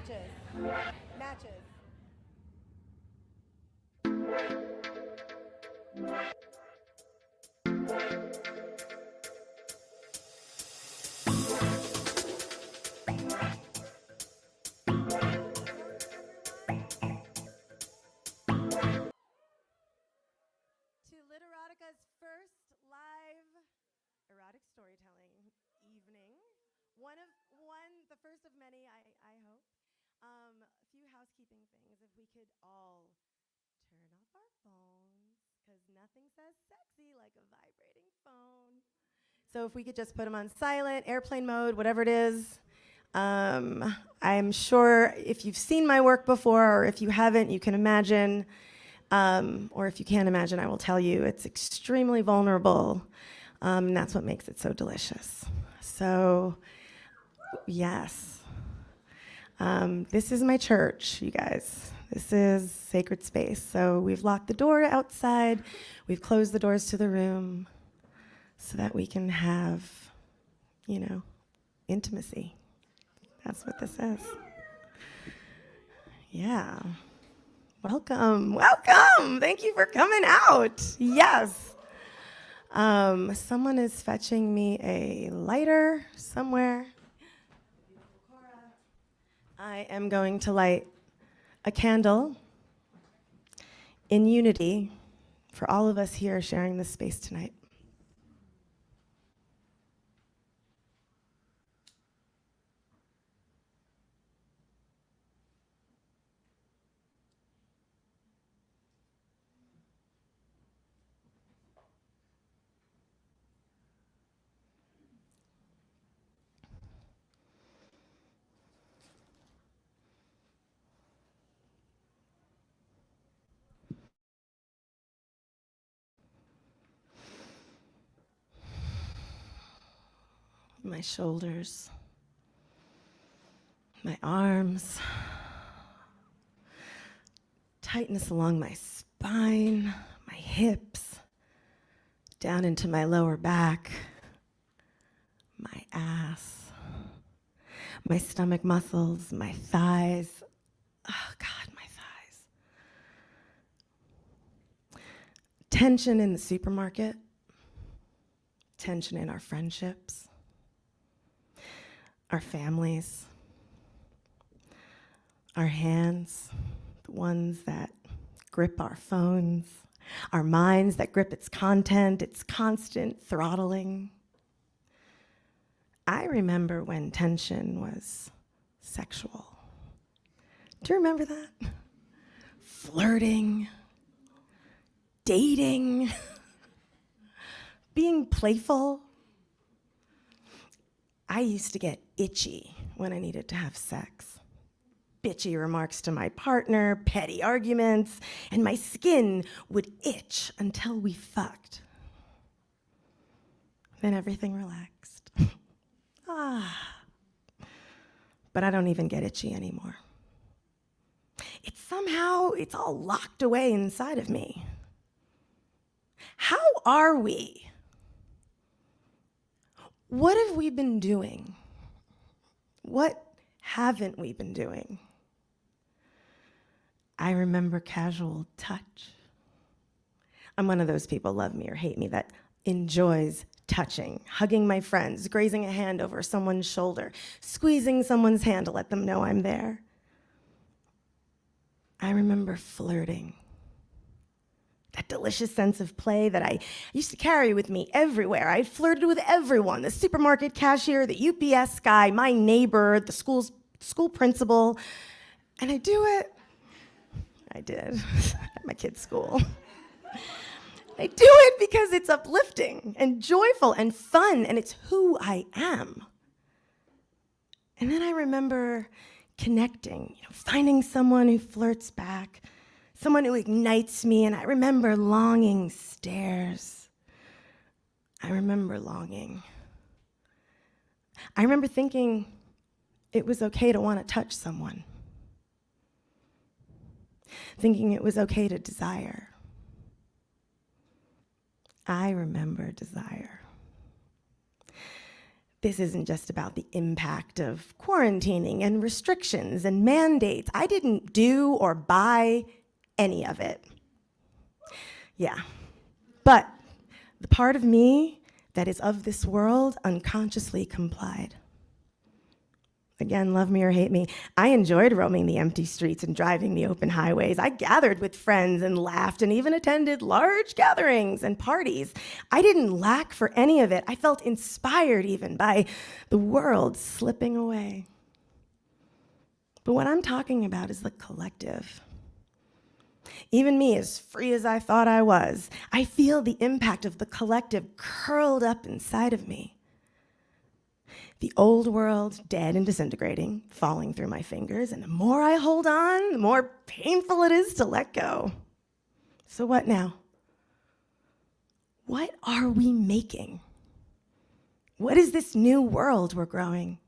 Matches. Matches. To LitHErotica's first live erotic storytelling evening. The first of many, I hope. A few housekeeping things. If we could all turn off our phones, because nothing says sexy like a vibrating phone. So if we could just put them on silent, airplane mode, whatever it is. I'm sure if you've seen my work before, or if you haven't, you can imagine. Or if you can't imagine, I will tell you, it's extremely vulnerable. And that's what makes it so delicious. So, yes. This is my church, you guys. This is sacred space. So we've locked the door outside. We've closed the doors to the room so that we can have, intimacy. That's what this is. Yeah. Welcome. Thank you for coming out. Yes. Someone is fetching me a lighter somewhere. I am going to light a candle in unity for all of us here sharing this space tonight. My shoulders, my arms, tightness along my spine, my hips, down into my lower back, my ass, my stomach muscles, my thighs. Oh God, my thighs. Tension in the supermarket, tension in our friendships, our families, our hands, the ones that grip our phones, our minds that grip its content, its constant throttling. I remember when tension was sexual. Do you remember that? Flirting, dating, being playful. I used to get itchy when I needed to have sex. Bitchy remarks to my partner, petty arguments, and my skin would itch until we fucked. Then everything relaxed. But I don't even get itchy anymore. It's all locked away inside of me. How are we? What have we been doing? What haven't we been doing? I remember casual touch. I'm one of those people, love me or hate me, that enjoys touching, hugging my friends, grazing a hand over someone's shoulder, squeezing someone's hand to let them know I'm there. I remember flirting. That delicious sense of play that I used to carry with me everywhere. I flirted with everyone, the supermarket cashier, the UPS guy, my neighbor, the school principal. And I do it. I did at my kid's school. I do it because it's uplifting and joyful and fun, and it's who I am. And then I remember connecting, finding someone who flirts back, someone who ignites me, and I remember longing stares. I remember longing. I remember thinking it was okay to want to touch someone. Thinking it was okay to desire. I remember desire. This isn't just about the impact of quarantining and restrictions and mandates. I didn't do or buy any of it. Yeah, but the part of me that is of this world unconsciously complied. Again, love me or hate me, I enjoyed roaming the empty streets and driving the open highways. I gathered with friends and laughed and even attended large gatherings and parties. I didn't lack for any of it. I felt inspired even by the world slipping away. But what I'm talking about is the collective. Even me, as free as I thought I was, I feel the impact of the collective curled up inside of me. The old world, dead and disintegrating, falling through my fingers, and the more I hold on, the more painful it is to let go. So what now? What are we making? What is this new world we're growing?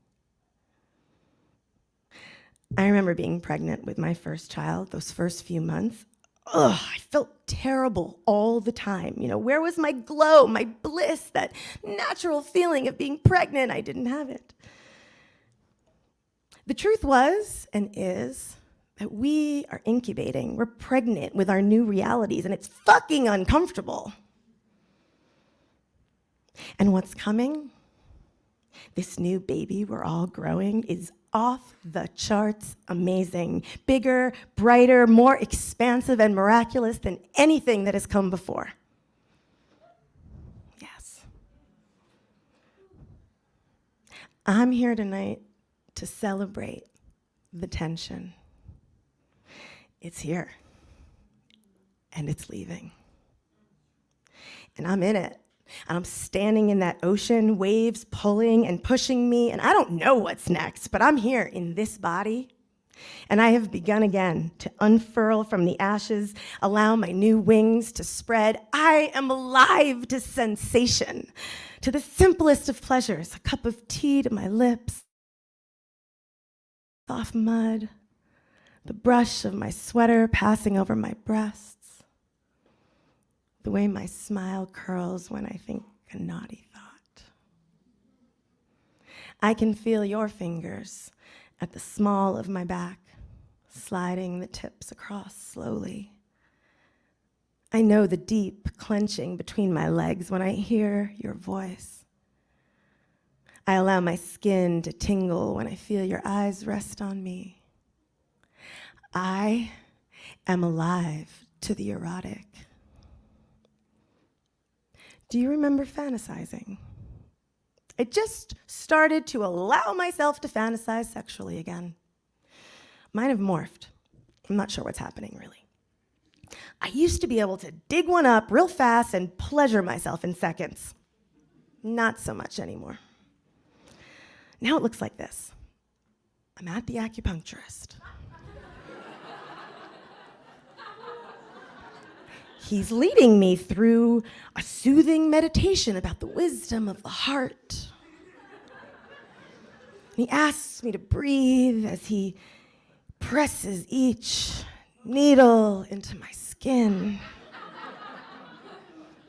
I remember being pregnant with my first child, those first few months. I felt terrible all the time. Where was my glow, my bliss, that natural feeling of being pregnant? I didn't have it. The truth was and is that we are incubating. We're pregnant with our new realities, and it's fucking uncomfortable. And what's coming? This new baby we're all growing is off the charts amazing, bigger, brighter, more expansive and miraculous than anything that has come before. Yes. I'm here tonight to celebrate the tension. It's here, and it's leaving. And I'm in it. And I'm standing in that ocean, waves pulling and pushing me, and I don't know what's next, but I'm here in this body, and I have begun again to unfurl from the ashes, allow my new wings to spread. I am alive to sensation, to the simplest of pleasures, a cup of tea to my lips, soft mud, the brush of my sweater passing over my breasts, the way my smile curls when I think a naughty thought. I can feel your fingers at the small of my back, sliding the tips across slowly. I know the deep clenching between my legs when I hear your voice. I allow my skin to tingle when I feel your eyes rest on me. I am alive to the erotic. Do you remember fantasizing? I just started to allow myself to fantasize sexually again. Mine have morphed. I'm not sure what's happening, really. I used to be able to dig one up real fast and pleasure myself in seconds. Not so much anymore. Now it looks like this. I'm at the acupuncturist. He's leading me through a soothing meditation about the wisdom of the heart. He asks me to breathe as he presses each needle into my skin.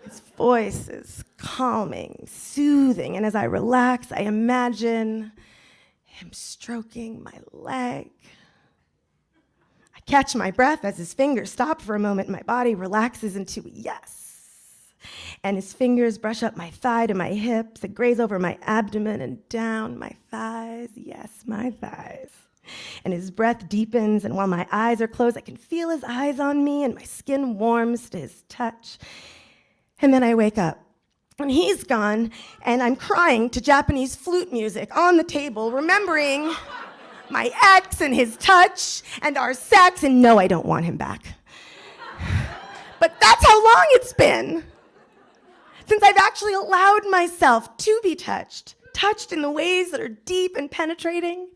His voice is calming, soothing, and as I relax, I imagine him stroking my leg. Catch my breath as his fingers stop for a moment. My body relaxes into a yes. And his fingers brush up my thigh to my hips and graze over my abdomen and down my thighs. Yes, my thighs. And his breath deepens, and while my eyes are closed, I can feel his eyes on me, and my skin warms to his touch. And then I wake up, and he's gone, and I'm crying to Japanese flute music on the table, remembering my ex and his touch and our sex, and no, I don't want him back. But that's how long it's been since I've actually allowed myself to be touched in the ways that are deep and penetrating.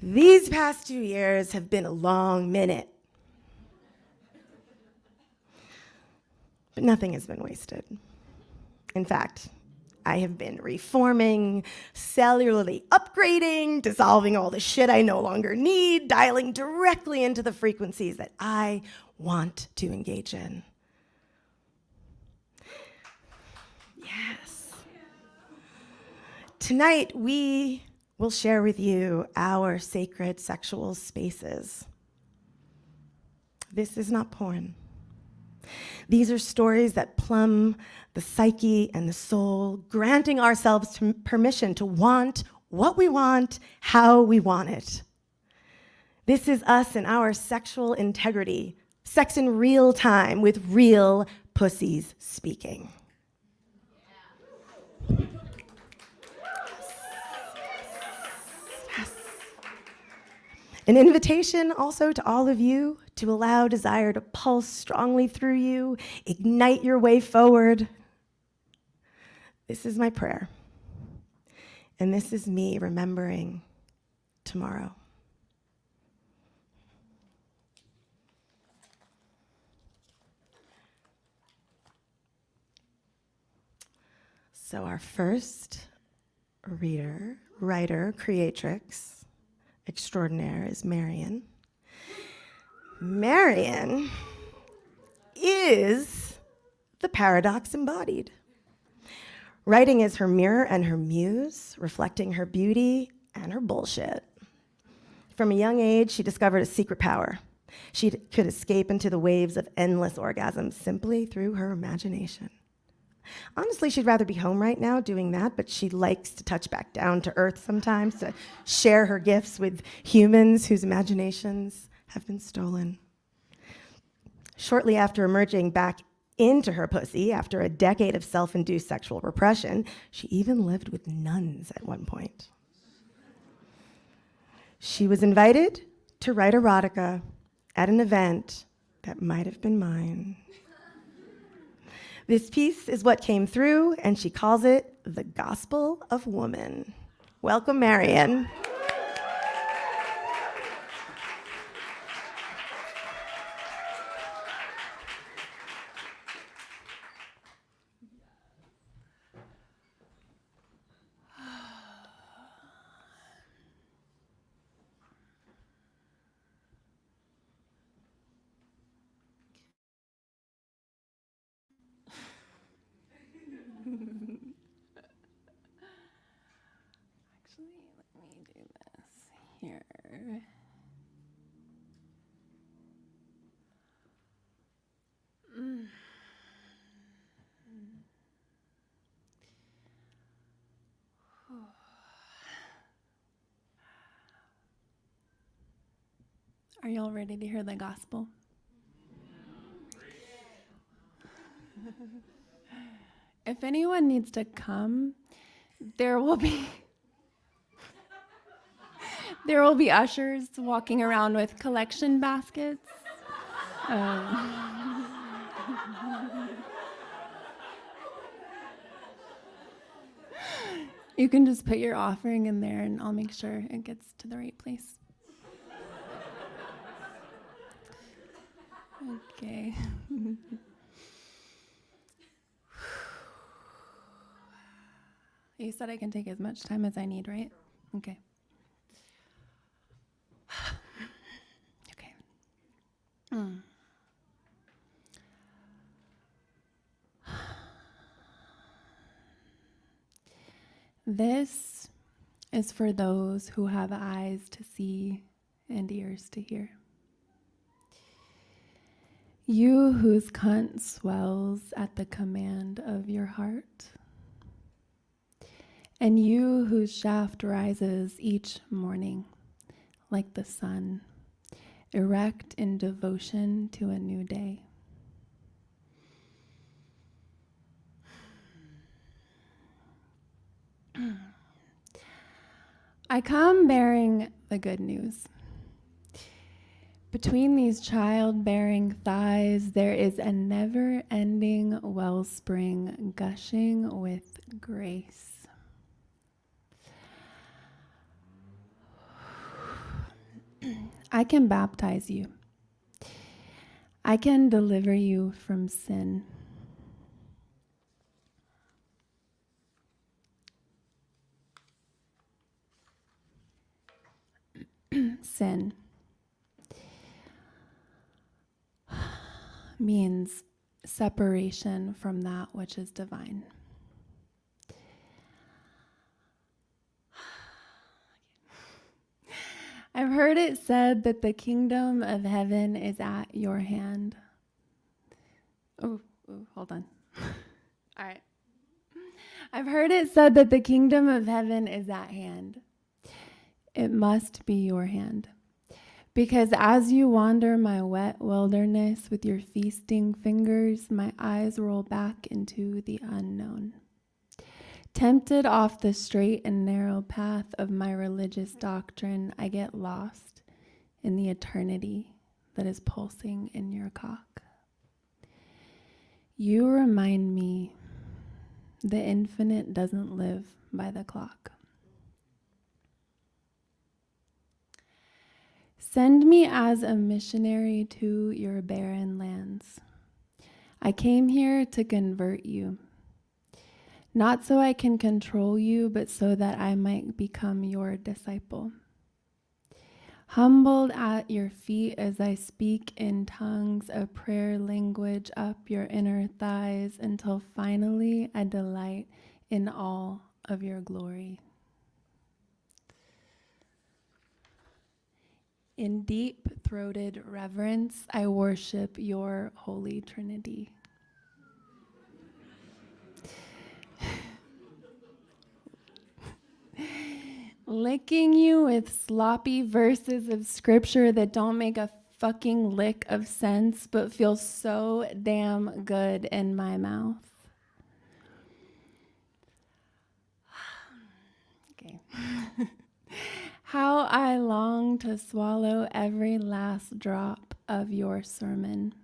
These past 2 years have been a long minute. But nothing has been wasted. In fact, I have been reforming, cellularly upgrading, dissolving all the shit I no longer need, dialing directly into the frequencies that I want to engage in. Yes. Tonight, we will share with you our sacred sexual spaces. This is not porn. These are stories that plumb the psyche and the soul, granting ourselves permission to want what we want, how we want it. This is us and our sexual integrity, sex in real time with real pussies speaking. Yes. An invitation also to all of you to allow desire to pulse strongly through you, ignite your way forward. This is my prayer. And this is me remembering tomorrow. So our first writer, creatrix extraordinaire is Marion. Marion is the paradox embodied. Writing is her mirror and her muse, reflecting her beauty and her bullshit. From a young age, she discovered a secret power. She could escape into the waves of endless orgasms simply through her imagination. Honestly, she'd rather be home right now doing that, but she likes to touch back down to earth sometimes to share her gifts with humans whose imaginations have been stolen. Shortly after emerging back into her pussy, after a decade of self-induced sexual repression, she even lived with nuns at one point. She was invited to write erotica at an event that might have been mine. This piece is what came through, and she calls it the Gospel of Woman. Welcome, Marion. Actually, let me do this here. Are y'all ready to hear the gospel? If anyone needs to come, there will be ushers walking around with collection baskets. You can just put your offering in there and I'll make sure it gets to the right place. Okay. You said I can take as much time as I need, right? Okay. Okay. This is for those who have eyes to see and ears to hear. You whose cunt swells at the command of your heart, and you whose shaft rises each morning like the sun, erect in devotion to a new day. I come bearing the good news. Between these childbearing thighs, there is a never-ending wellspring gushing with grace. I can baptize you. I can deliver you from sin. Sin means separation from that which is divine. I've heard it said that the kingdom of heaven is at your hand. Oh, hold on. All right. I've heard it said that the kingdom of heaven is at hand. It must be your hand. Because as you wander my wet wilderness with your feasting fingers, my eyes roll back into the unknown. Tempted off the straight and narrow path of my religious doctrine, I get lost in the eternity that is pulsing in your cock. You remind me the infinite doesn't live by the clock. Send me as a missionary to your barren lands. I came here to convert you, not so I can control you, but so that I might become your disciple. Humbled at your feet as I speak in tongues of prayer language up your inner thighs until finally I delight in all of your glory. In deep-throated reverence, I worship your Holy Trinity. Licking you with sloppy verses of scripture that don't make a fucking lick of sense, but feel so damn good in my mouth. Okay. How I long to swallow every last drop of your sermon.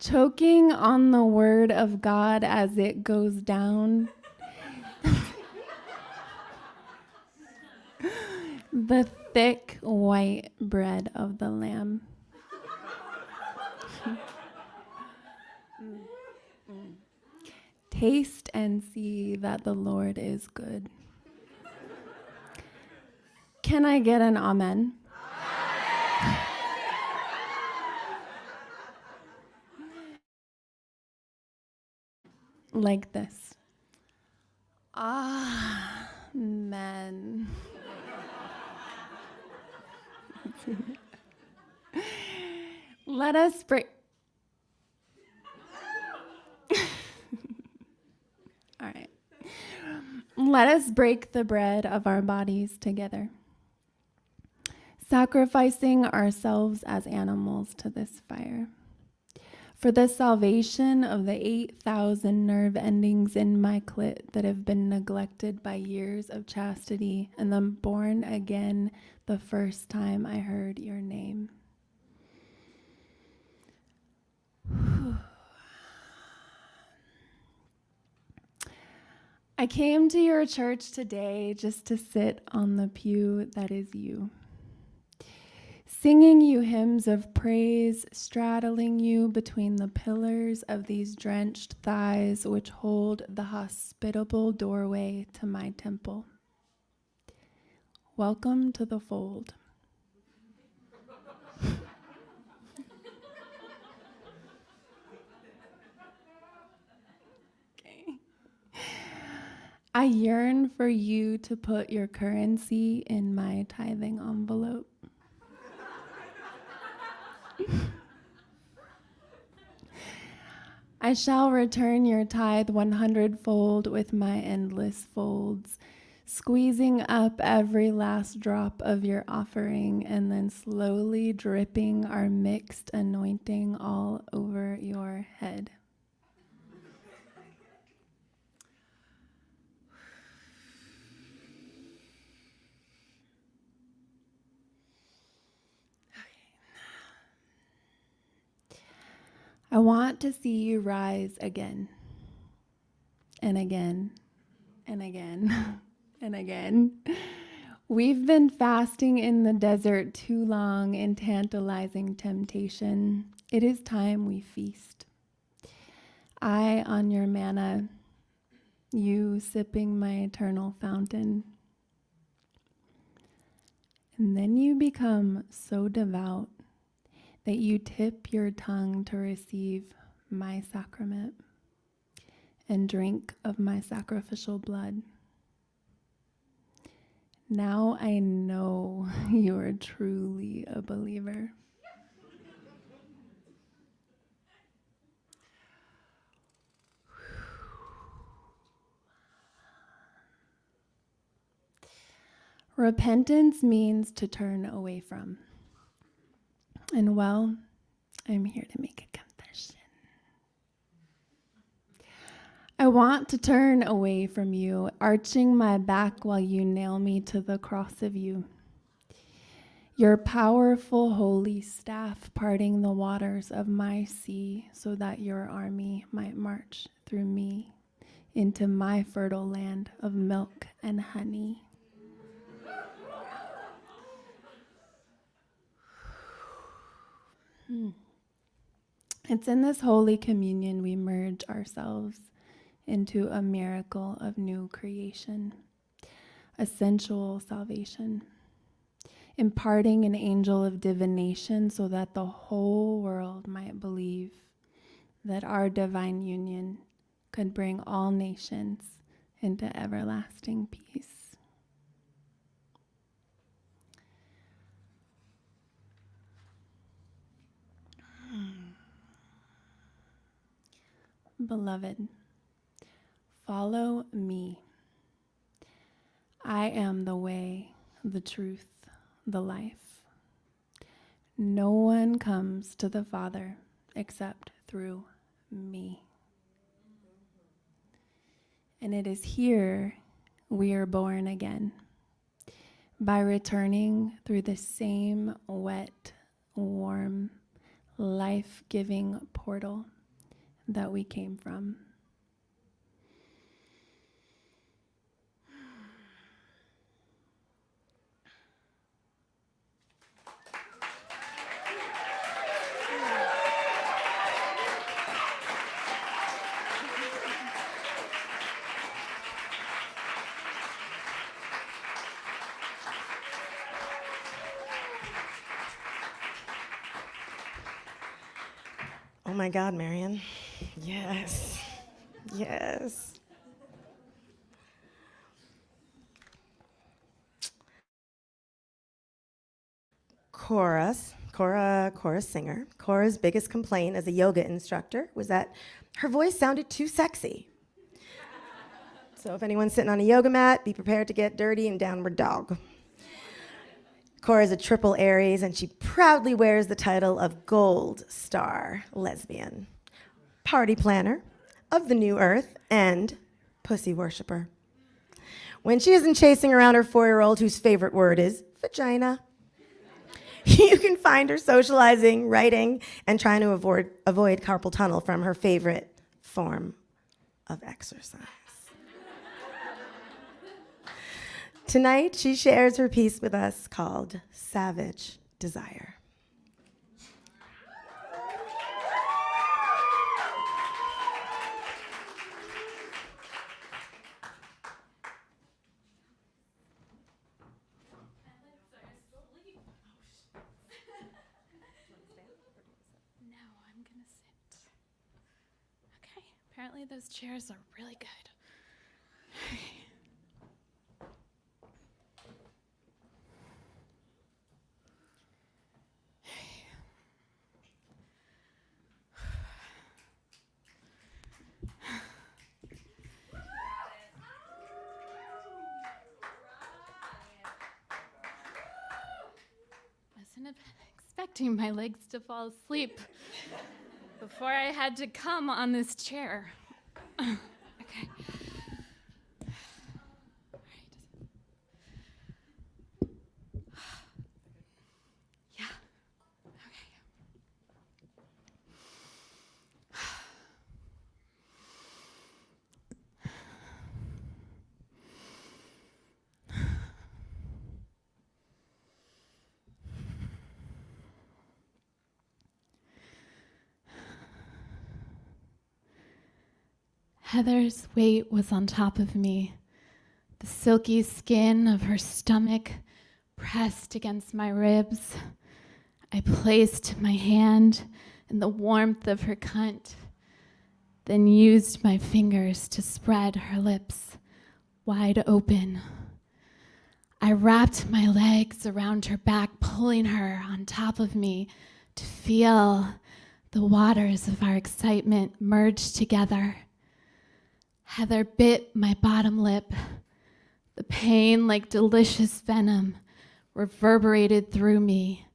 Choking on the word of God as it goes down. The thick white bread of the Lamb. Taste and see that the Lord is good. Can I get an amen? Like this. Amen. Let us pray. All right. Let us break the bread of our bodies together, sacrificing ourselves as animals to this fire. For the salvation of the 8,000 nerve endings in my clit that have been neglected by years of chastity, and then born again the first time I heard your name. I came to your church today just to sit on the pew that is you, singing you hymns of praise, straddling you between the pillars of these drenched thighs which hold the hospitable doorway to my temple. Welcome to the fold. I yearn for you to put your currency in my tithing envelope. I shall return your tithe 100-fold with my endless folds, squeezing up every last drop of your offering and then slowly dripping our mixed anointing all over your head. I want to see you rise again and again and again and again. We've been fasting in the desert too long in tantalizing temptation. It is time we feast. I on your manna, you sipping my eternal fountain. And then you become so devout that you tip your tongue to receive my sacrament. and drink of my sacrificial blood. Now I know you are truly a believer. Repentance means to turn away from. And well, I'm here to make a confession. I want to turn away from you, arching my back while you nail me to the cross of you. Your powerful holy staff parting the waters of my sea so that your army might march through me into my fertile land of milk and honey. It's in this holy communion we merge ourselves into a miracle of new creation, a sensual salvation, imparting an angel of divination so that the whole world might believe that our divine union could bring all nations into everlasting peace. Beloved, follow me. I am the way, the truth, the life. No one comes to the Father except through me. And it is here we are born again, by returning through the same wet, warm, life-giving portal that we came from. Oh my God, Marion. Yes. Yes. Cora Singer. Cora's biggest complaint as a yoga instructor was that her voice sounded too sexy. So if anyone's sitting on a yoga mat, be prepared to get dirty and downward dog. Cora's a triple Aries, and she proudly wears the title of Gold Star Lesbian, party planner of the new earth, and pussy worshiper. When she isn't chasing around her 4-year-old whose favorite word is vagina, you can find her socializing, writing, and trying to avoid carpal tunnel from her favorite form of exercise. Tonight, she shares her piece with us called Savage Desire. No, I'm gonna sit. Okay, apparently those chairs are really good. Wasn't expecting my legs to fall asleep before I had to come on this chair. Okay. All right. Yeah. Okay. Heather's weight was on top of me, the silky skin of her stomach pressed against my ribs. I placed my hand in the warmth of her cunt, then used my fingers to spread her lips wide open. I wrapped my legs around her back, pulling her on top of me to feel the waters of our excitement merge together. Heather bit my bottom lip. The pain, like delicious venom, reverberated through me.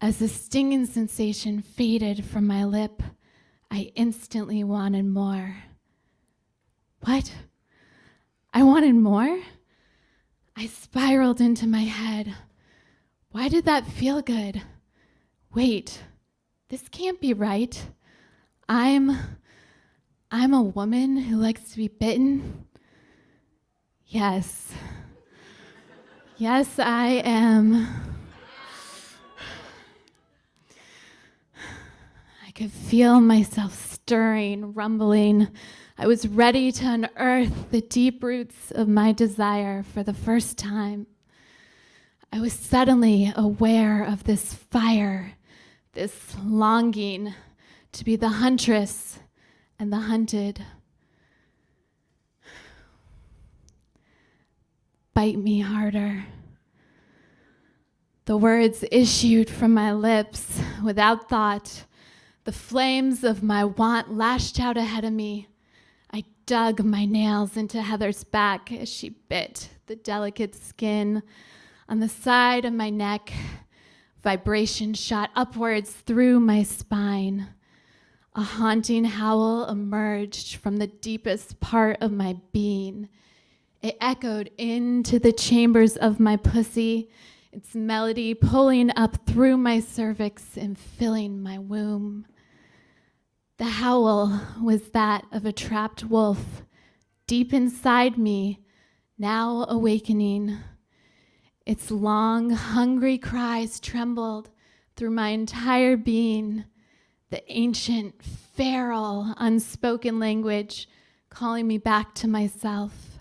As the stinging sensation faded from my lip, I instantly wanted more. What? I wanted more? I spiraled into my head. Why did that feel good? Wait, this can't be right. I'm a woman who likes to be bitten? Yes. Yes, I am. I could feel myself stirring, rumbling. I was ready to unearth the deep roots of my desire for the first time. I was suddenly aware of this fire, this longing to be the huntress and the hunted. Bite me harder. The words issued from my lips without thought. The flames of my want lashed out ahead of me. I dug my nails into Heather's back as she bit the delicate skin on the side of my neck. Vibration shot upwards through my spine. A haunting howl emerged from the deepest part of my being. It echoed into the chambers of my pussy, its melody pulling up through my cervix and filling my womb. The howl was that of a trapped wolf, deep inside me, now awakening. Its long, hungry cries trembled through my entire being, the ancient, feral, unspoken language calling me back to myself.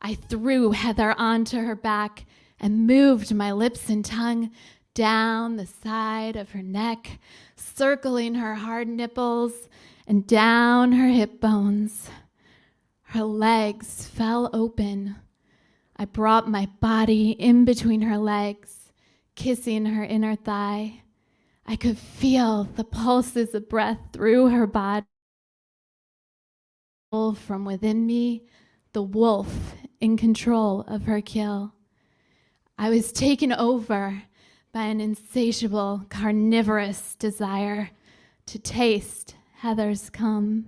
I threw Heather onto her back and moved my lips and tongue down the side of her neck, circling her hard nipples and down her hip bones. Her legs fell open. I brought my body in between her legs, kissing her inner thigh. I could feel the pulses of breath through her body. From within me, the wolf in control of her kill. I was taken over by an insatiable, carnivorous desire to taste Heather's cum.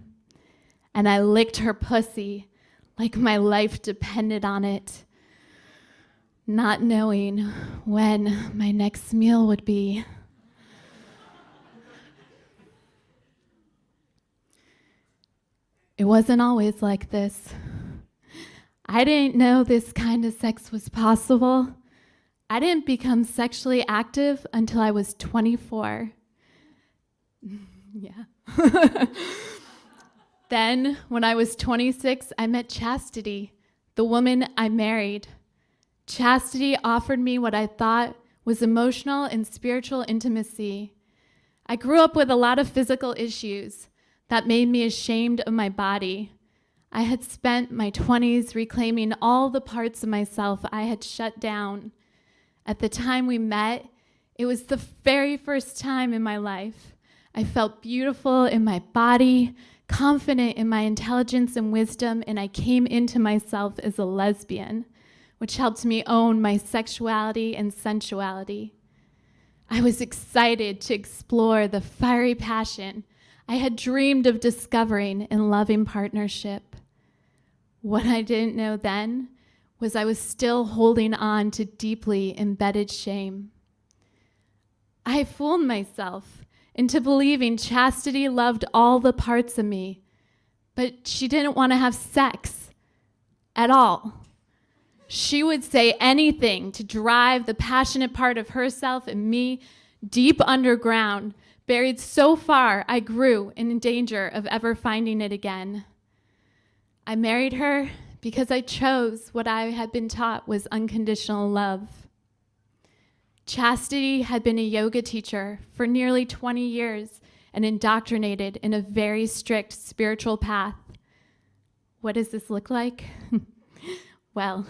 And I licked her pussy like my life depended on it, not knowing when my next meal would be. It wasn't always like this. I didn't know this kind of sex was possible. I didn't become sexually active until I was 24. Yeah. Then, when I was 26, I met Chastity, the woman I married. Chastity offered me what I thought was emotional and spiritual intimacy. I grew up with a lot of physical issues that made me ashamed of my body. I had spent my 20s reclaiming all the parts of myself I had shut down. At the time we met, it was the very first time in my life I felt beautiful in my body, confident in my intelligence and wisdom, and I came into myself as a lesbian, which helped me own my sexuality and sensuality. I was excited to explore the fiery passion I had dreamed of discovering in loving partnership. What I didn't know then was I was still holding on to deeply embedded shame. I fooled myself into believing Chastity loved all the parts of me, but she didn't want to have sex at all. She would say anything to drive the passionate part of herself and me deep underground, buried so far I grew in danger of ever finding it again. I married her because I chose what I had been taught was unconditional love. Chastity had been a yoga teacher for nearly 20 years and indoctrinated in a very strict spiritual path. What does this look like? Well,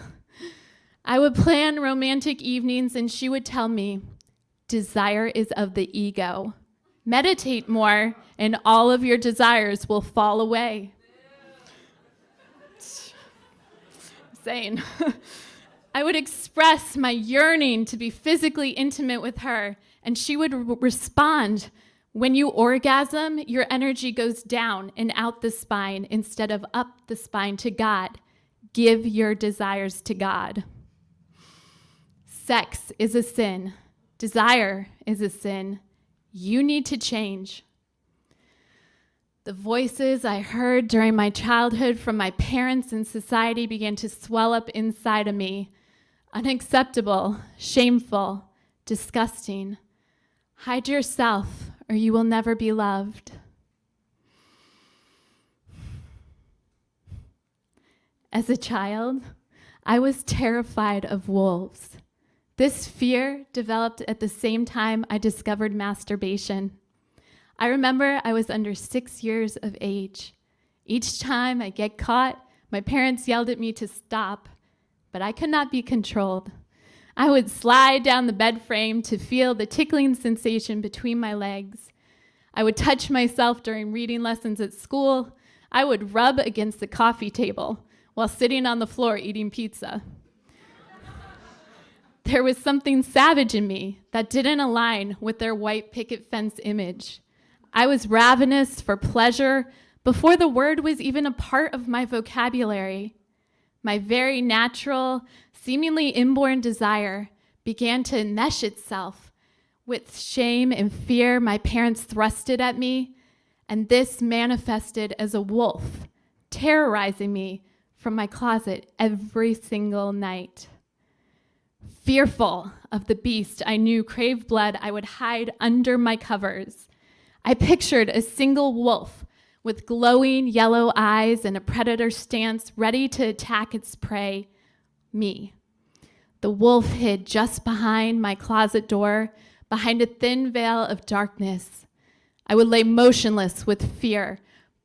I would plan romantic evenings and she would tell me, desire is of the ego. Meditate more and all of your desires will fall away. Insane. I would express my yearning to be physically intimate with her, and she would respond, when you orgasm, your energy goes down and out the spine instead of up the spine to God. Give your desires to God. Sex is a sin. Desire is a sin. You need to change. The voices I heard during my childhood from my parents and society began to swell up inside of me. Unacceptable, shameful, disgusting. Hide yourself or you will never be loved. As a child, I was terrified of wolves. This fear developed at the same time I discovered masturbation. I remember I was under 6 years of age. Each time I get caught, my parents yelled at me to stop, but I could not be controlled. I would slide down the bed frame to feel the tickling sensation between my legs. I would touch myself during reading lessons at school. I would rub against the coffee table while sitting on the floor eating pizza. There was something savage in me that didn't align with their white picket fence image. I was ravenous for pleasure before the word was even a part of my vocabulary. My very natural, seemingly inborn desire began to enmesh itself with shame and fear my parents thrusted at me, and this manifested as a wolf, terrorizing me from my closet every single night. Fearful of the beast I knew craved blood, I would hide under my covers. I pictured a single wolf with glowing yellow eyes and a predator stance ready to attack its prey, me. The wolf hid just behind my closet door, behind a thin veil of darkness. I would lay motionless with fear,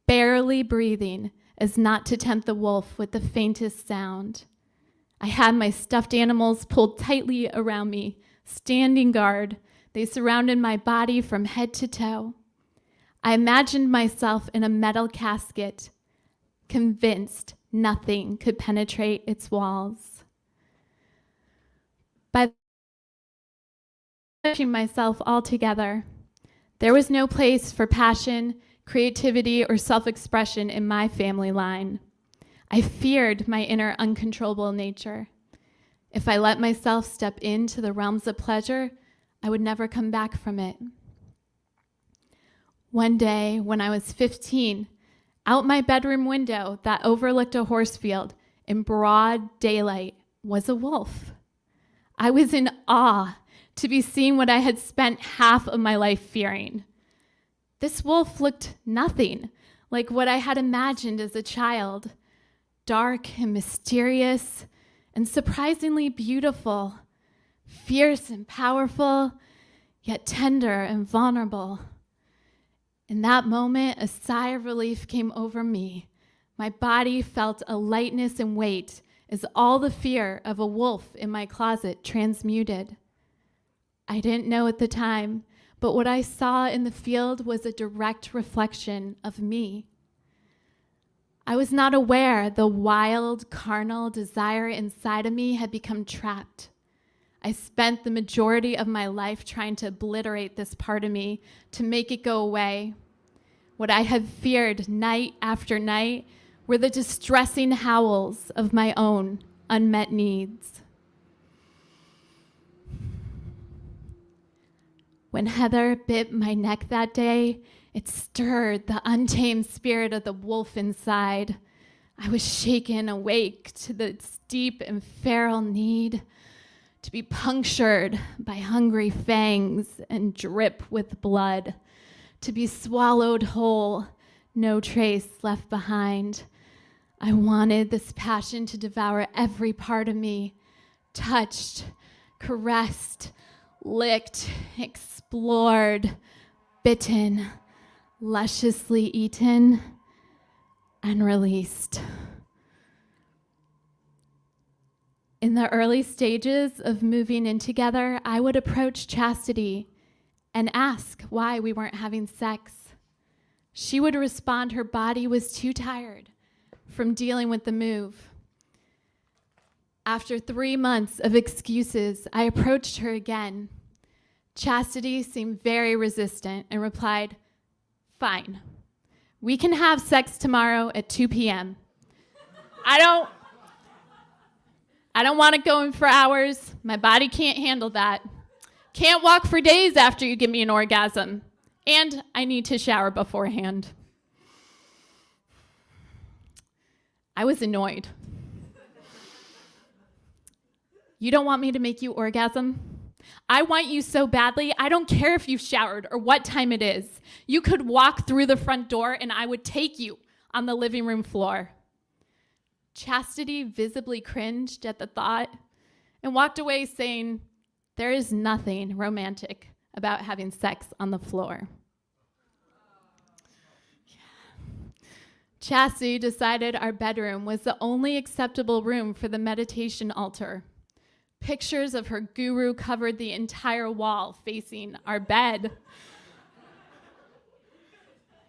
barely breathing, as not to tempt the wolf with the faintest sound. I had my stuffed animals pulled tightly around me, standing guard. They surrounded my body from head to toe. I imagined myself in a metal casket, convinced nothing could penetrate its walls. By touching myself altogether, there was no place for passion, creativity, or self-expression in my family line. I feared my inner uncontrollable nature. If I let myself step into the realms of pleasure, I would never come back from it. One day, when I was 15, out my bedroom window that overlooked a horse field in broad daylight was a wolf. I was in awe to be seeing what I had spent half of my life fearing. This wolf looked nothing like what I had imagined as a child. Dark and mysterious and surprisingly beautiful, fierce and powerful, yet tender and vulnerable. In that moment, a sigh of relief came over me. My body felt a lightness and weight as all the fear of a wolf in my closet transmuted. I didn't know at the time, but what I saw in the field was a direct reflection of me. I was not aware the wild, carnal desire inside of me had become trapped. I spent the majority of my life trying to obliterate this part of me, to make it go away. What I had feared night after night were the distressing howls of my own unmet needs. When Heather bit my neck that day, it stirred the untamed spirit of the wolf inside. I was shaken awake to the deep and feral need to be punctured by hungry fangs and drip with blood, to be swallowed whole, no trace left behind. I wanted this passion to devour every part of me, touched, caressed, licked, explored, bitten, lusciously eaten, and released. In the early stages of moving in together, I would approach Chastity and ask why we weren't having sex. She would respond her body was too tired from dealing with the move. After 3 months of excuses, I approached her again. Chastity seemed very resistant and replied, "Fine, we can have sex tomorrow at 2 p.m. I don't want it going for hours. My body can't handle that. Can't walk for days after you give me an orgasm. And I need to shower beforehand." I was annoyed. You don't want me to make you orgasm? I want you so badly, I don't care if you've showered or what time it is. You could walk through the front door and I would take you on the living room floor. Chastity visibly cringed at the thought and walked away saying, "There is nothing romantic about having sex on the floor." Chastity decided our bedroom was the only acceptable room for the meditation altar. Pictures of her guru covered the entire wall facing our bed.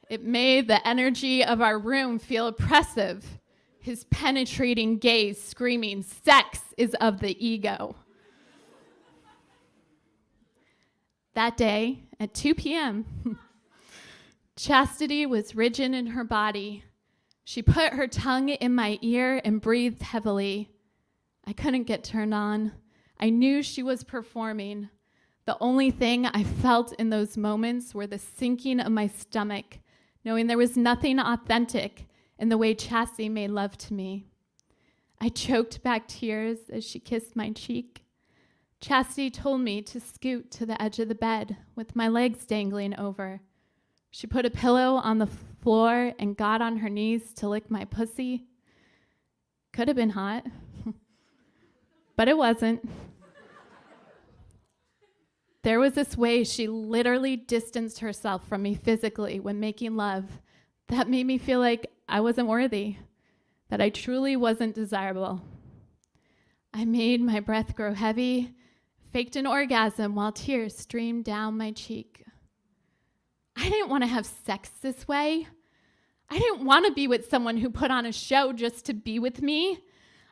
It made the energy of our room feel oppressive, his penetrating gaze screaming, "Sex is of the ego." That day, at 2 p.m., Chastity was rigid in her body. She put her tongue in my ear and breathed heavily. I couldn't get turned on. I knew she was performing. The only thing I felt in those moments were the sinking of my stomach, knowing there was nothing authentic in the way Chastity made love to me. I choked back tears as she kissed my cheek. Chastity told me to scoot to the edge of the bed with my legs dangling over. She put a pillow on the floor and got on her knees to lick my pussy. Could have been hot, but it wasn't. There was this way she literally distanced herself from me physically when making love that made me feel like I wasn't worthy, that I truly wasn't desirable. I made my breath grow heavy, faked an orgasm while tears streamed down my cheek. I didn't want to have sex this way. I didn't want to be with someone who put on a show just to be with me.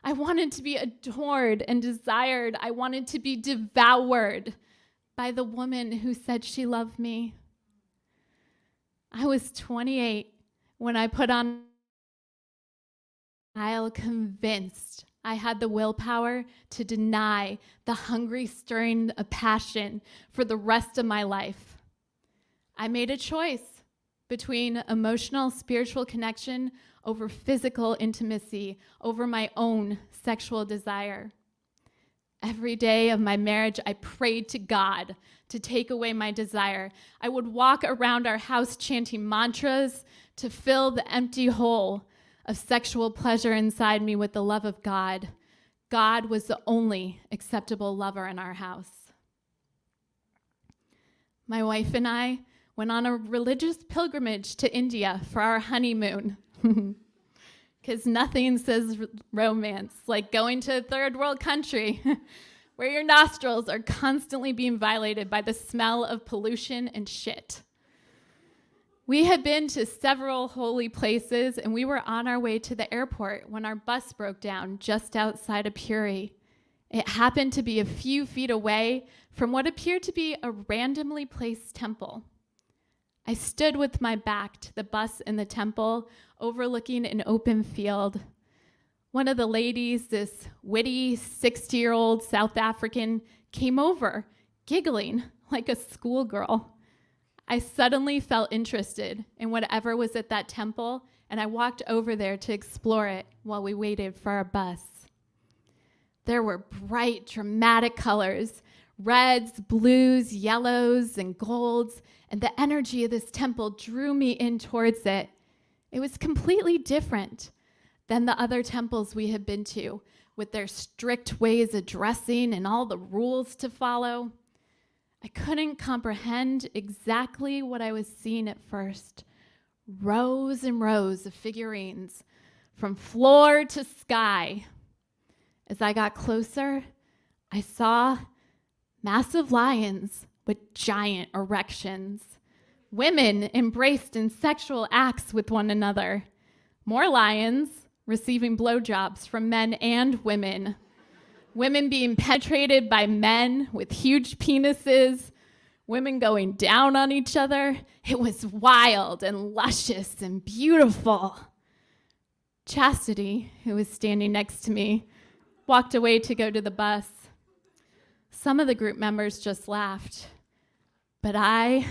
I wanted to be adored and desired. I wanted to be devoured by the woman who said she loved me. I was 28 when I put on I'll convinced I had the willpower to deny the hungry stirring of passion for the rest of my life. I made a choice between emotional, spiritual connection over physical intimacy, over my own sexual desire. Every day of my marriage, I prayed to God to take away my desire. I would walk around our house chanting mantras to fill the empty hole of sexual pleasure inside me with the love of God. God was the only acceptable lover in our house. My wife and I went on a religious pilgrimage to India for our honeymoon. Because nothing says romance like going to a third world country where your nostrils are constantly being violated by the smell of pollution and shit. We had been to several holy places, and we were on our way to the airport when our bus broke down just outside of Puri. It happened to be a few feet away from what appeared to be a randomly placed temple. I stood with my back to the bus in the temple, overlooking an open field. One of the ladies, this witty 60-year-old South African, came over, giggling like a schoolgirl. I suddenly felt interested in whatever was at that temple, and I walked over there to explore it while we waited for our bus. There were bright, dramatic colors, reds, blues, yellows, and golds, and the energy of this temple drew me in towards it. It was completely different than the other temples we had been to, with their strict ways of dressing and all the rules to follow. I couldn't comprehend exactly what I was seeing at first, rows and rows of figurines from floor to sky. As I got closer, I saw massive lions with giant erections, women embraced in sexual acts with one another, more lions receiving blowjobs from men and women, women being penetrated by men with huge penises, women going down on each other. It was wild and luscious and beautiful. Chastity, who was standing next to me, walked away to go to the bus. Some of the group members just laughed, but I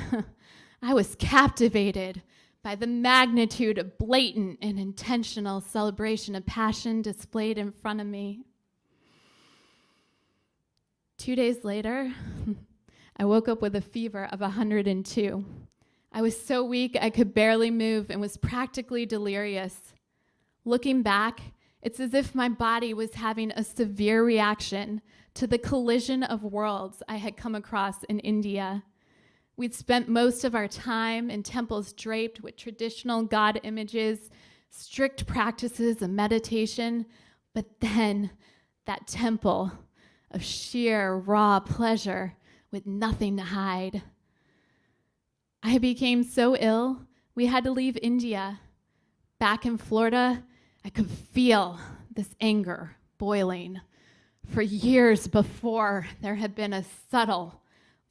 was captivated by the magnitude of blatant and intentional celebration of passion displayed in front of me. 2 days later, I woke up with a fever of 102. I was so weak I could barely move and was practically delirious. Looking back, it's as if my body was having a severe reaction to the collision of worlds I had come across in India. We'd spent most of our time in temples draped with traditional god images, strict practices of meditation, but then that temple of sheer raw pleasure with nothing to hide. I became so ill, we had to leave India. Back in Florida, I could feel this anger boiling. For years before, there had been a subtle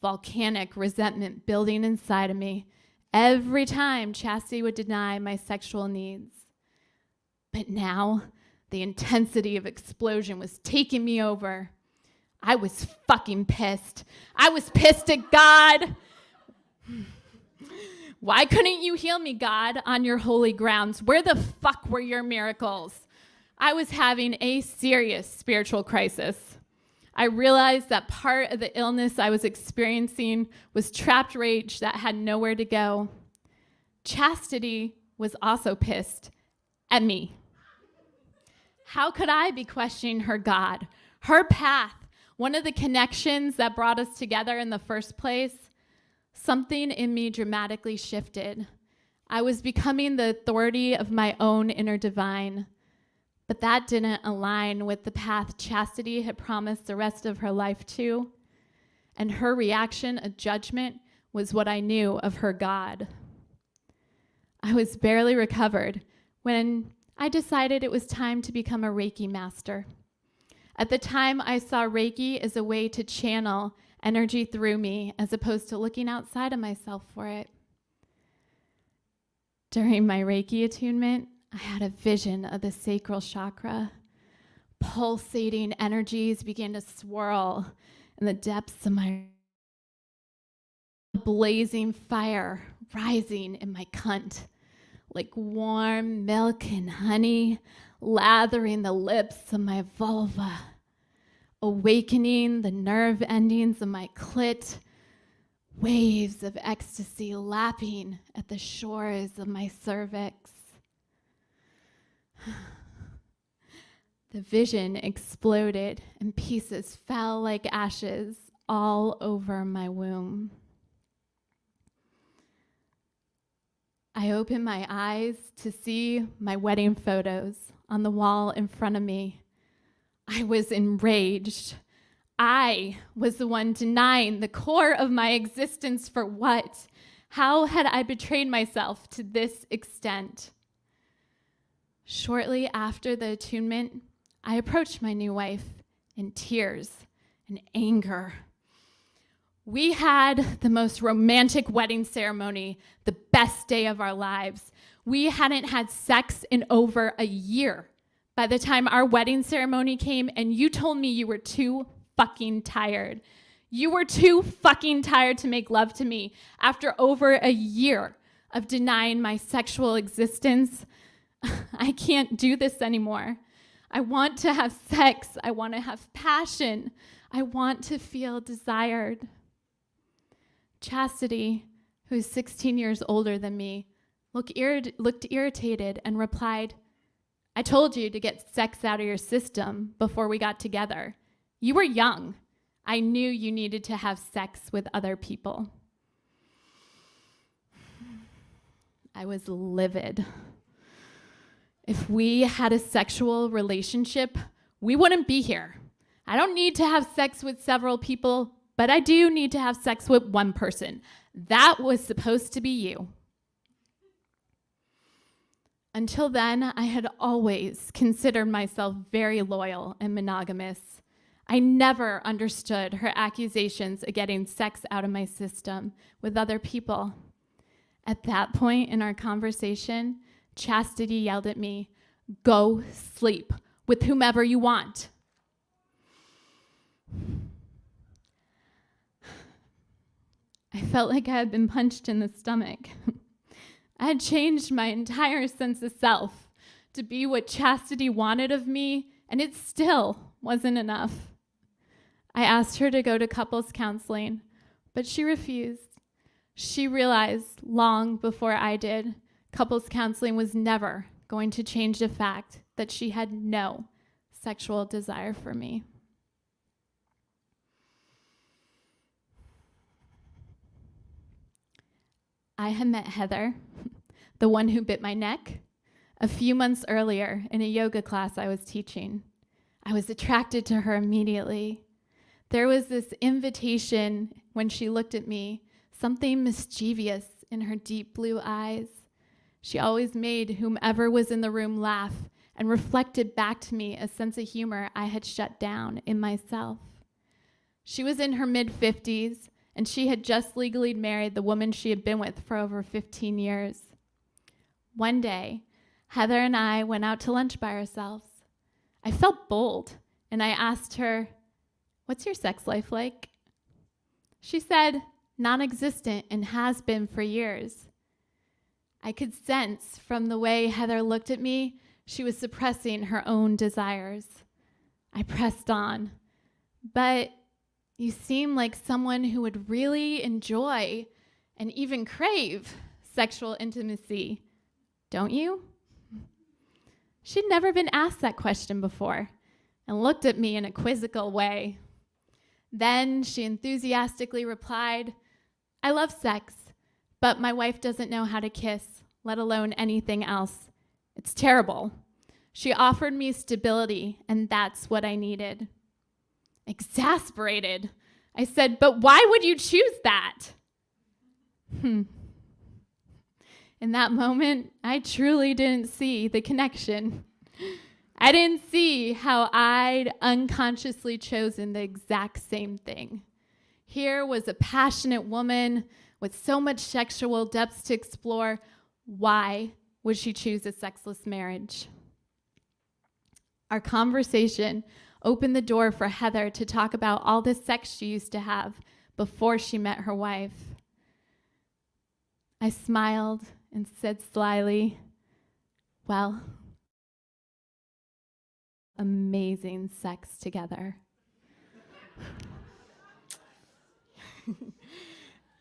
volcanic resentment building inside of me every time Chastity would deny my sexual needs. But now, the intensity of explosion was taking me over. I was fucking pissed. I was pissed at God. Why couldn't you heal me, God, on your holy grounds? Where the fuck were your miracles? I was having a serious spiritual crisis. I realized that part of the illness I was experiencing was trapped rage that had nowhere to go. Chastity was also pissed at me. How could I be questioning her God, her path, one of the connections that brought us together in the first place? Something in me dramatically shifted. I was becoming the authority of my own inner divine. But that didn't align with the path Chastity had promised the rest of her life to. And her reaction of judgment was what I knew of her God. I was barely recovered when I decided it was time to become a Reiki master. At the time, I saw Reiki as a way to channel energy through me as opposed to looking outside of myself for it. During my Reiki attunement, I had a vision of the sacral chakra. Pulsating energies began to swirl in the depths of my blazing fire rising in my cunt, like warm milk and honey lathering the lips of my vulva, awakening the nerve endings of my clit, waves of ecstasy lapping at the shores of my cervix. The vision exploded and pieces fell like ashes all over my womb. I opened my eyes to see my wedding photos on the wall in front of me. I was enraged. I was the one denying the core of my existence for what? How had I betrayed myself to this extent? Shortly after the attunement, I approached my new wife in tears and anger. We had the most romantic wedding ceremony, the best day of our lives. We hadn't had sex in over a year by the time our wedding ceremony came, and you told me you were too fucking tired. You were too fucking tired to make love to me after over a year of denying my sexual existence. I can't do this anymore. I want to have sex. I want to have passion. I want to feel desired. Chastity, who's 16 years older than me, looked irritated and replied, I told you to get sex out of your system before we got together. You were young. I knew you needed to have sex with other people. I was livid. If we had a sexual relationship, we wouldn't be here. I don't need to have sex with several people, but I do need to have sex with one person. That was supposed to be you. Until then, I had always considered myself very loyal and monogamous. I never understood her accusations of getting sex out of my system with other people. At that point in our conversation, Chastity yelled at me, "Go sleep with whomever you want." I felt like I had been punched in the stomach. I had changed my entire sense of self to be what Chastity wanted of me, and it still wasn't enough. I asked her to go to couples counseling, but she refused. She realized long before I did, couples counseling was never going to change the fact that she had no sexual desire for me. I had met Heather, the one who bit my neck, a few months earlier in a yoga class I was teaching. I was attracted to her immediately. There was this invitation when she looked at me, something mischievous in her deep blue eyes. She always made whomever was in the room laugh and reflected back to me a sense of humor I had shut down in myself. She was in her mid-50s, and she had just legally married the woman she had been with for over 15 years. One day, Heather and I went out to lunch by ourselves. I felt bold, and I asked her, "What's your sex life like?" She said, "Non-existent and has been for years." I could sense from the way Heather looked at me, she was suppressing her own desires. I pressed on, "But you seem like someone who would really enjoy and even crave sexual intimacy, don't you?" She'd never been asked that question before and looked at me in a quizzical way. Then she enthusiastically replied, "I love sex, but my wife doesn't know how to kiss, let alone anything else. It's terrible. She offered me stability, and that's what I needed." Exasperated, I said, "But why would you choose that?" In that moment, I truly didn't see the connection. I didn't see how I'd unconsciously chosen the exact same thing. Here was a passionate woman with so much sexual depths to explore. Why would she choose a sexless marriage? Our conversation opened the door for Heather to talk about all the sex she used to have before she met her wife. I smiled and said slyly, "Well, amazing sex together."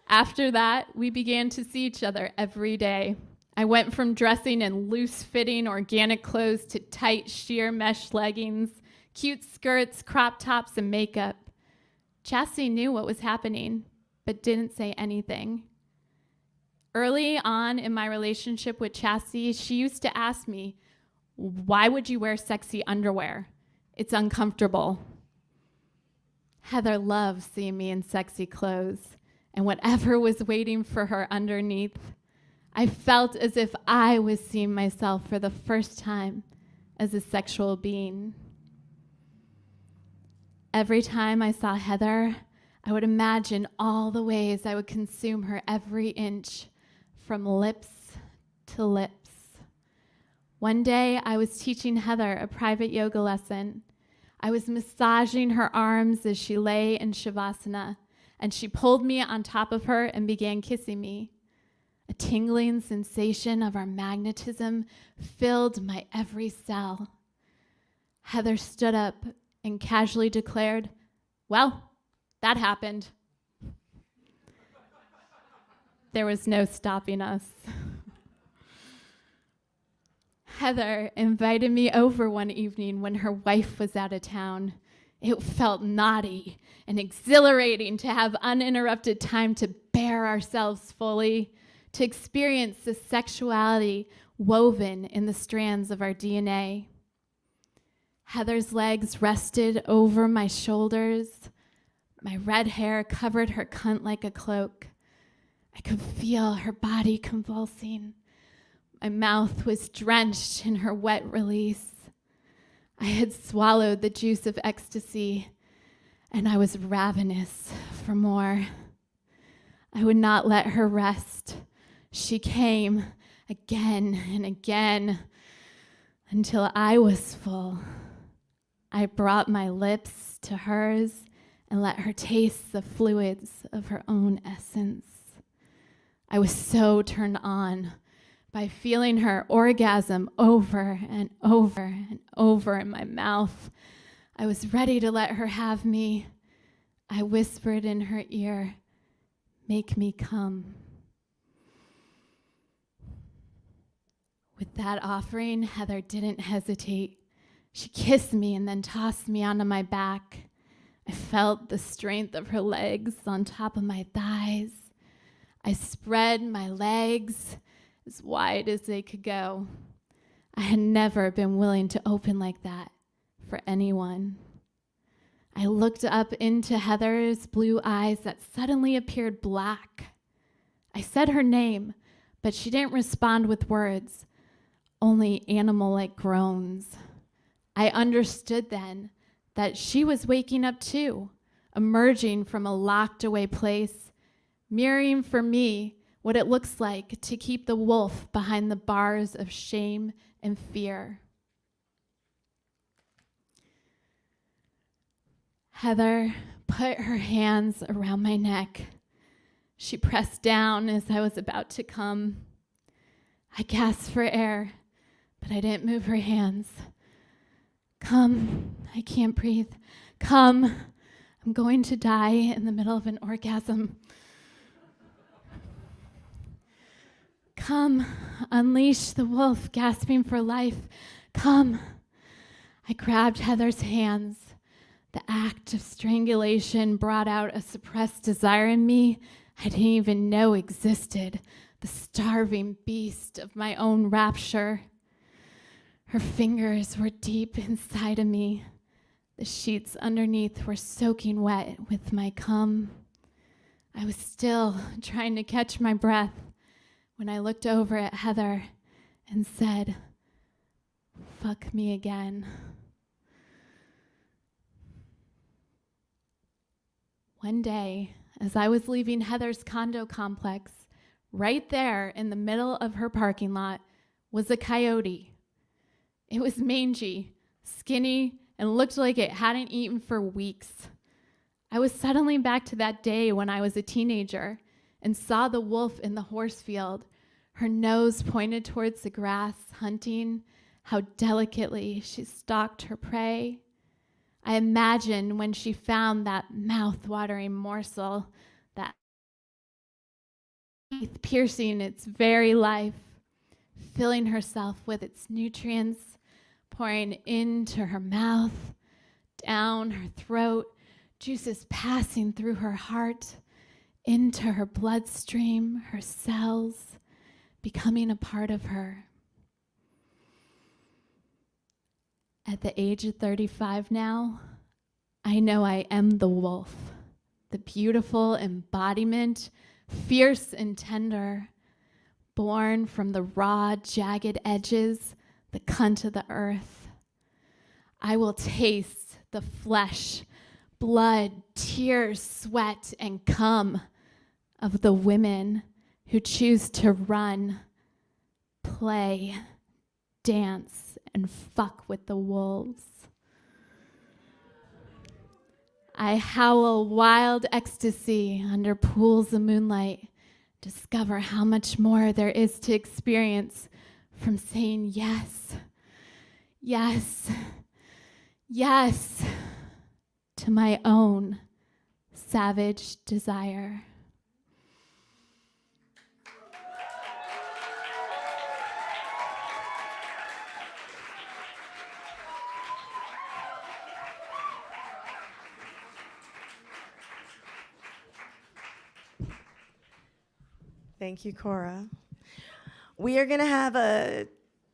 After that, we began to see each other every day. I went from dressing in loose-fitting organic clothes to tight sheer mesh leggings, cute skirts, crop tops, and makeup. Chastity knew what was happening, but didn't say anything. Early on in my relationship with Chastity, she used to ask me, "Why would you wear sexy underwear? It's uncomfortable." Heather loved seeing me in sexy clothes, and whatever was waiting for her underneath, I felt as if I was seeing myself for the first time as a sexual being. Every time I saw Heather, I would imagine all the ways I would consume her every inch, from lips to lips. One day, I was teaching Heather a private yoga lesson. I was massaging her arms as she lay in Shavasana, and she pulled me on top of her and began kissing me. A tingling sensation of our magnetism filled my every cell. Heather stood up and casually declared, "Well, that happened." There was no stopping us. Heather invited me over one evening when her wife was out of town. It felt naughty and exhilarating to have uninterrupted time to bear ourselves fully, to experience the sexuality woven in the strands of our DNA. Heather's legs rested over my shoulders. My red hair covered her cunt like a cloak. I could feel her body convulsing. My mouth was drenched in her wet release. I had swallowed the juice of ecstasy, and I was ravenous for more. I would not let her rest. She came again and again until I was full. I brought my lips to hers and let her taste the fluids of her own essence. I was so turned on by feeling her orgasm over and over and over in my mouth. I was ready to let her have me. I whispered in her ear, "Make me come." With that offering, Heather didn't hesitate. She kissed me and then tossed me onto my back. I felt the strength of her legs on top of my thighs. I spread my legs as wide as they could go. I had never been willing to open like that for anyone. I looked up into Heather's blue eyes that suddenly appeared black. I said her name, but she didn't respond with words, only animal-like groans. I understood then that she was waking up too, emerging from a locked-away place, mirroring for me what it looks like to keep the wolf behind the bars of shame and fear. Heather put her hands around my neck. She pressed down as I was about to come. I gasped for air, but I didn't move her hands. "Come, I can't breathe. Come, I'm going to die in the middle of an orgasm. Come, unleash the wolf gasping for life. Come." I grabbed Heather's hands. The act of strangulation brought out a suppressed desire in me I didn't even know existed, the starving beast of my own rapture. Her fingers were deep inside of me. The sheets underneath were soaking wet with my cum. I was still trying to catch my breath when I looked over at Heather and said, "Fuck me again." One day, as I was leaving Heather's condo complex, right there in the middle of her parking lot was a coyote. It was mangy, skinny, and looked like it hadn't eaten for weeks. I was suddenly back to that day when I was a teenager and saw the wolf in the horse field, her nose pointed towards the grass, hunting, how delicately she stalked her prey. I imagined when she found that mouth-watering morsel, that teeth piercing its very life, filling herself with its nutrients, pouring into her mouth, down her throat, juices passing through her heart, into her bloodstream, her cells, becoming a part of her. At the age of 35 now, I know I am the wolf, the beautiful embodiment, fierce and tender, born from the raw, jagged edges, the cunt of the earth. I will taste the flesh, blood, tears, sweat, and cum of the women who choose to run, play, dance, and fuck with the wolves. I howl wild ecstasy under pools of moonlight, discover how much more there is to experience from saying yes, yes, yes to my own savage desire. Thank you, Cora. We are going to have a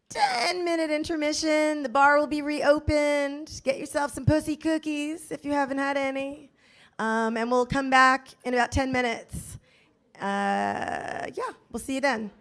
10-minute intermission. The bar will be reopened. Get yourself some pussy cookies if you haven't had any. And we'll come back in about 10 minutes. Yeah, we'll see you then.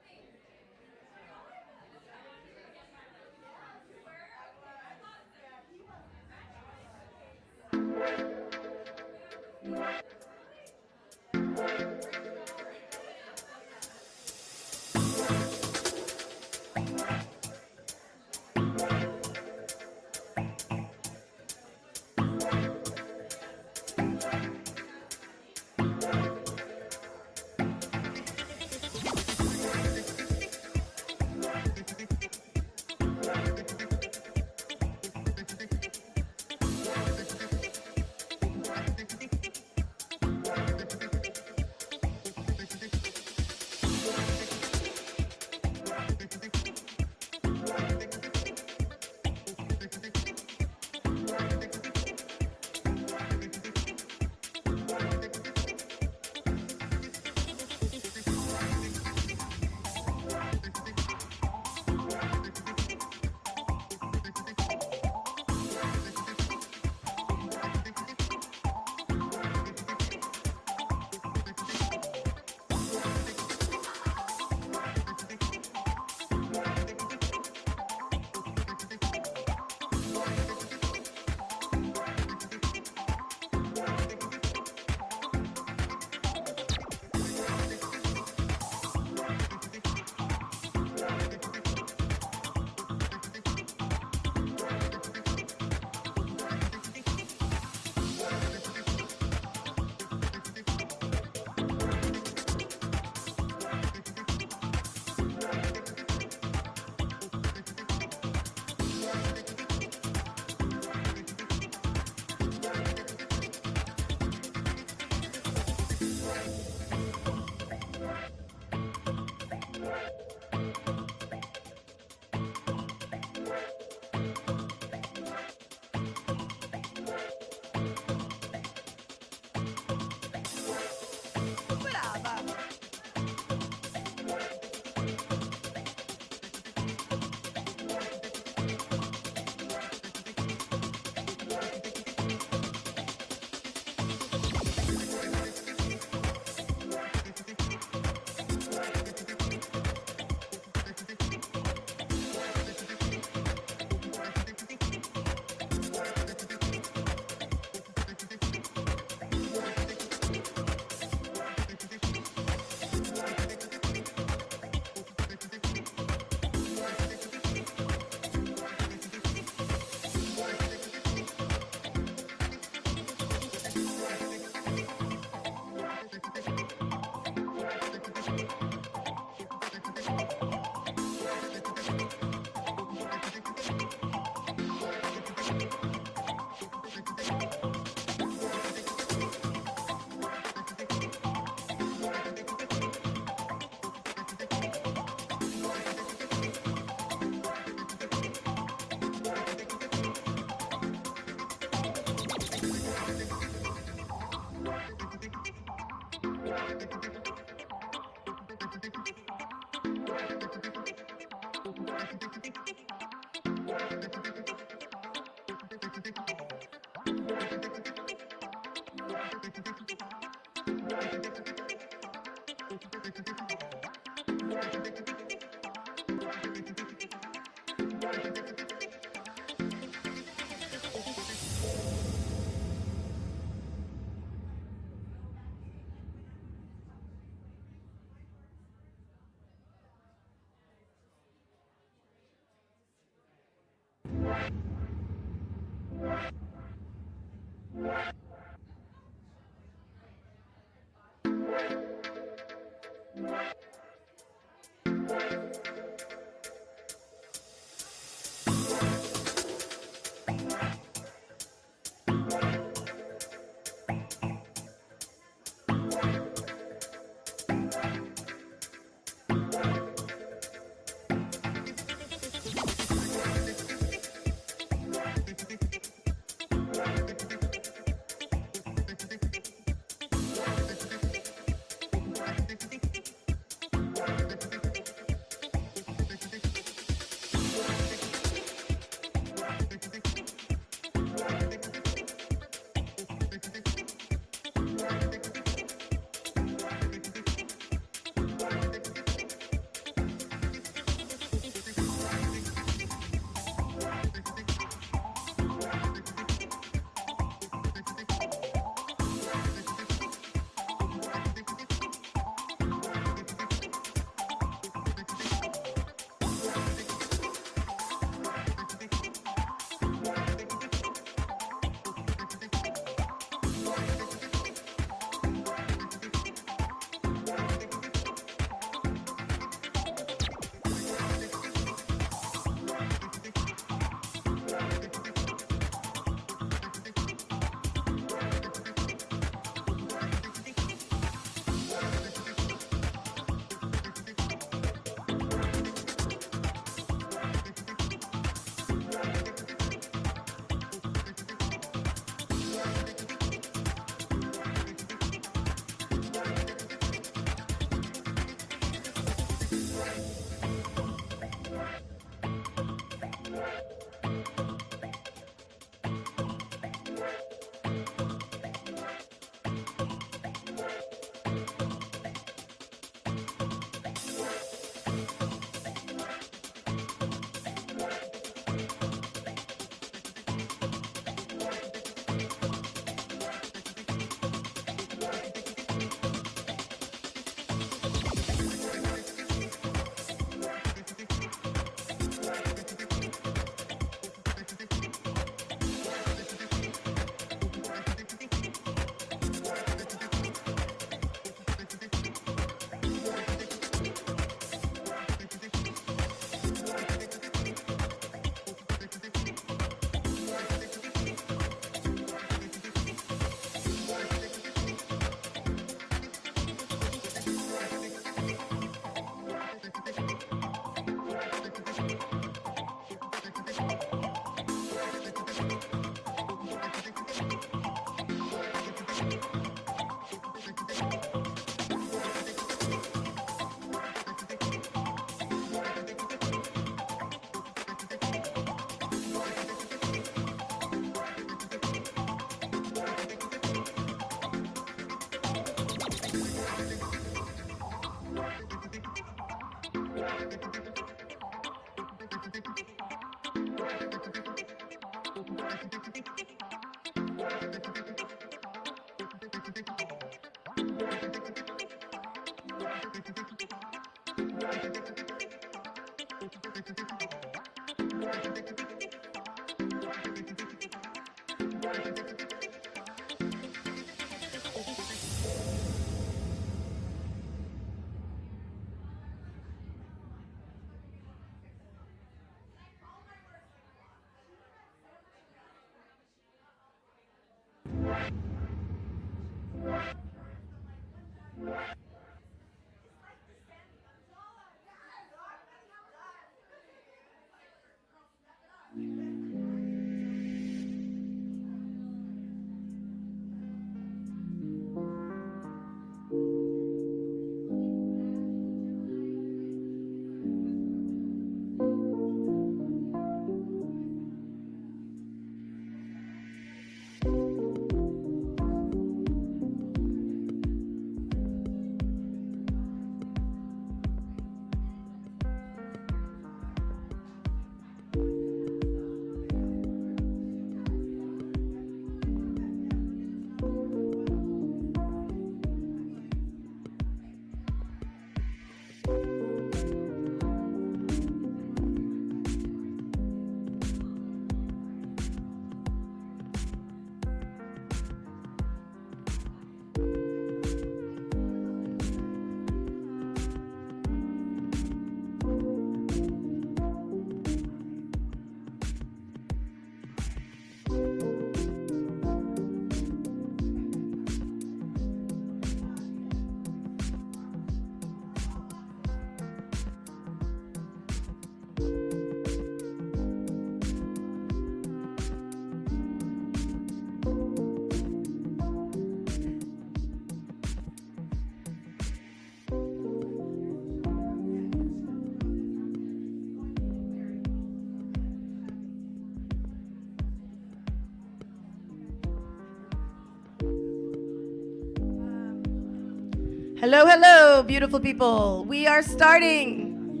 Hello, hello, beautiful people. We are starting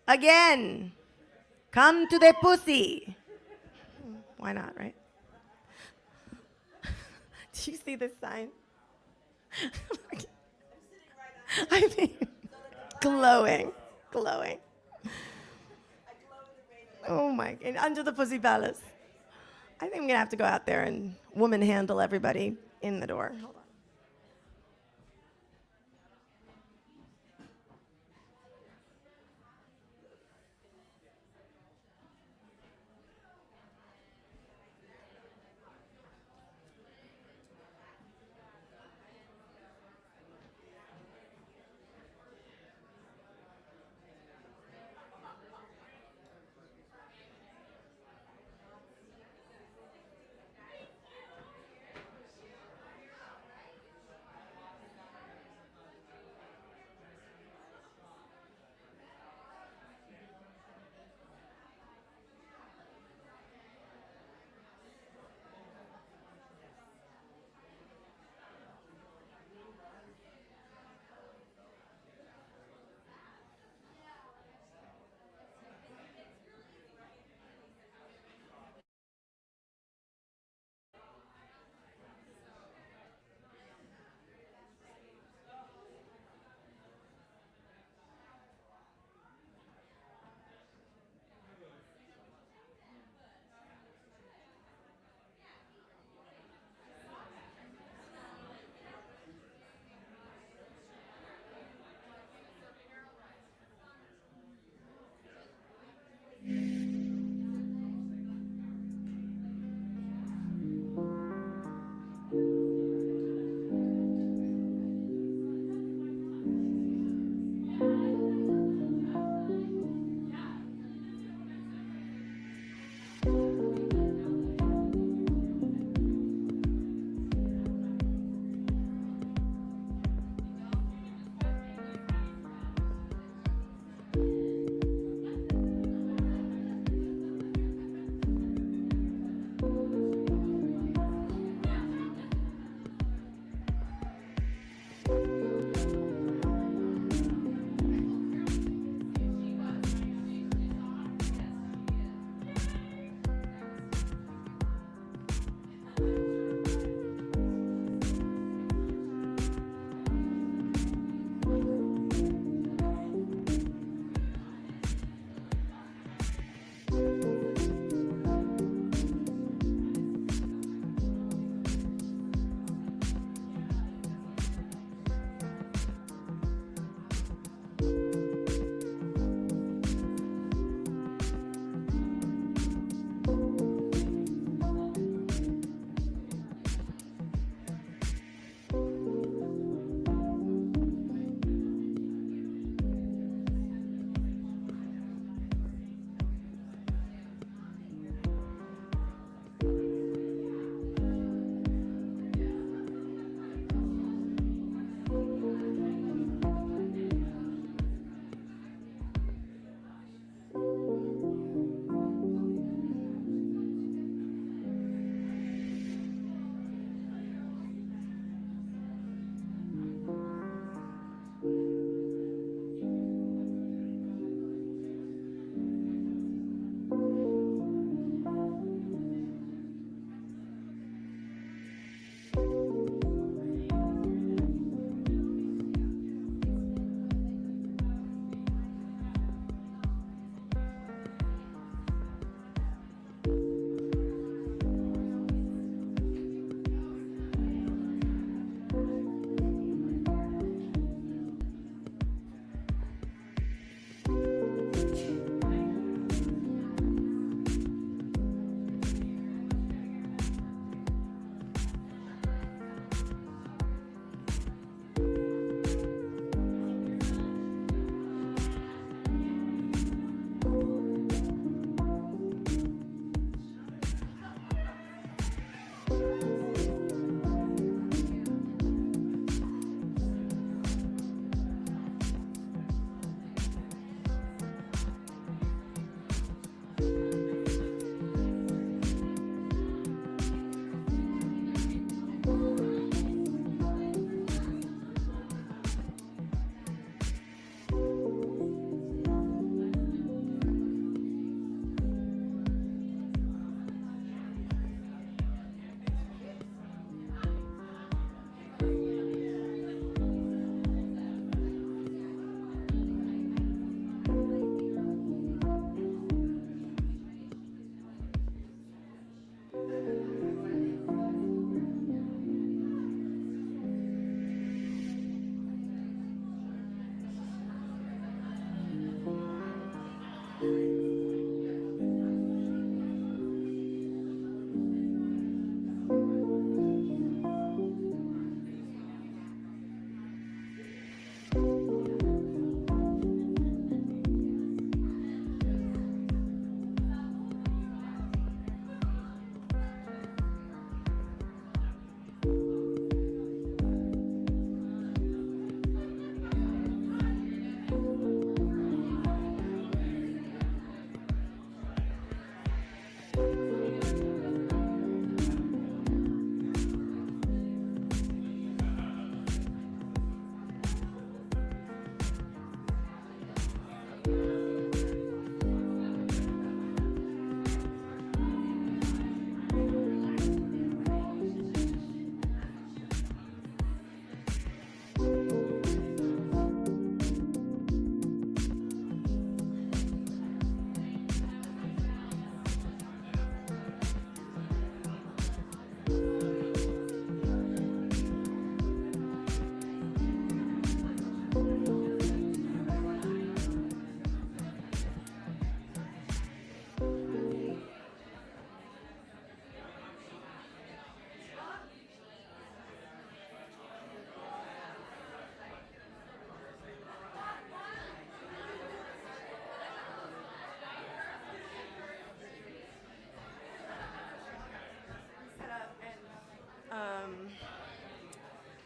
again. Come to the pussy. Why not, right? Do you see this sign? I mean, glowing, glowing. Oh my, and under the pussy palace. I think I'm gonna have to go out there and woman handle everybody in the door. Hold on.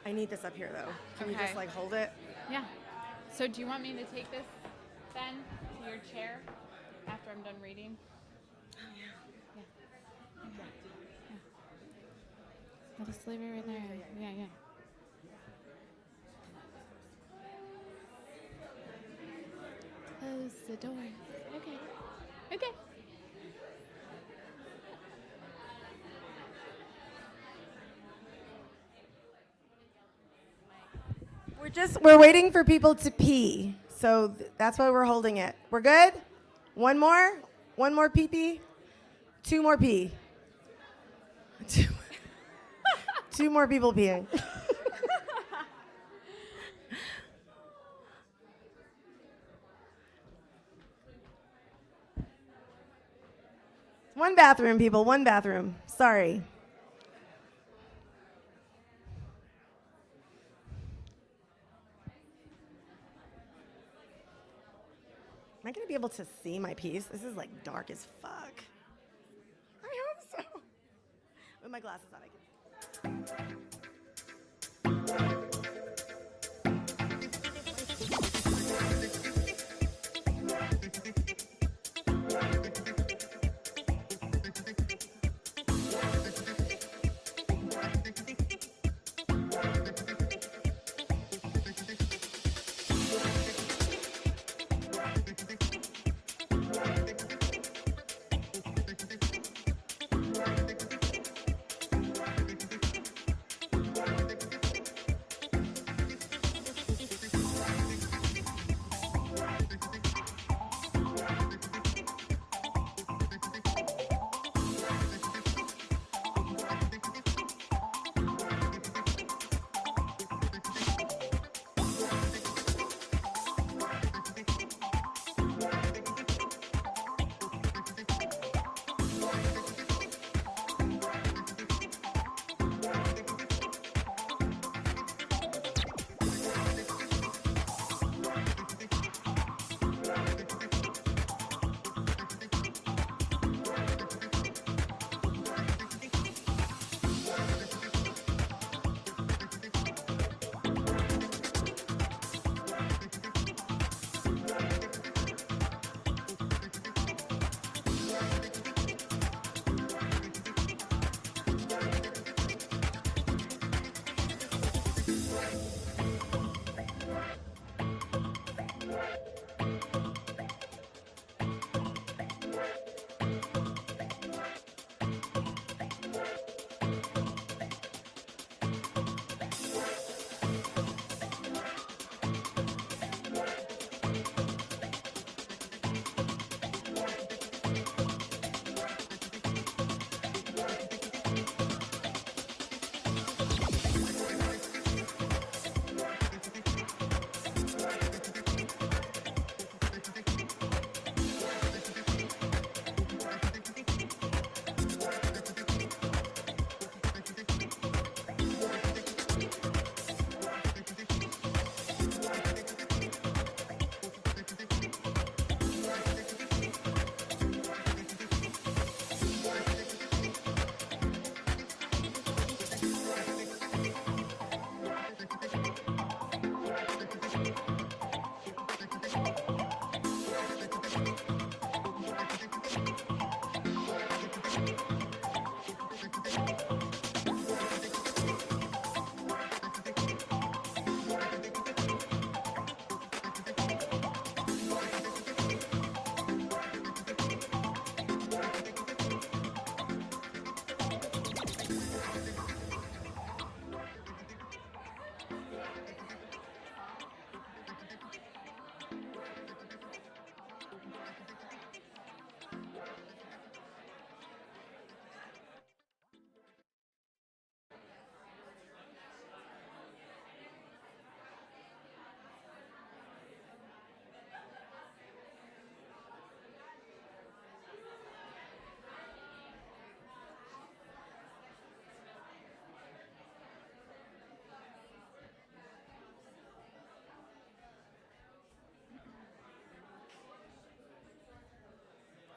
I need this up here though. Can you Okay. just like hold it? Yeah. So do you want me to take this then to your chair after I'm done reading? Oh yeah. Yeah. I'll just leave it right there. Yeah. Close the door. Okay. We're waiting for people to pee. So that's why we're holding it. We're good? One more? One more pee pee? Two more pee. Two more people peeing. One bathroom, people. One bathroom. Sorry. Am I going to be able to see my piece? This is like dark as fuck. I hope so. With my glasses on, I can.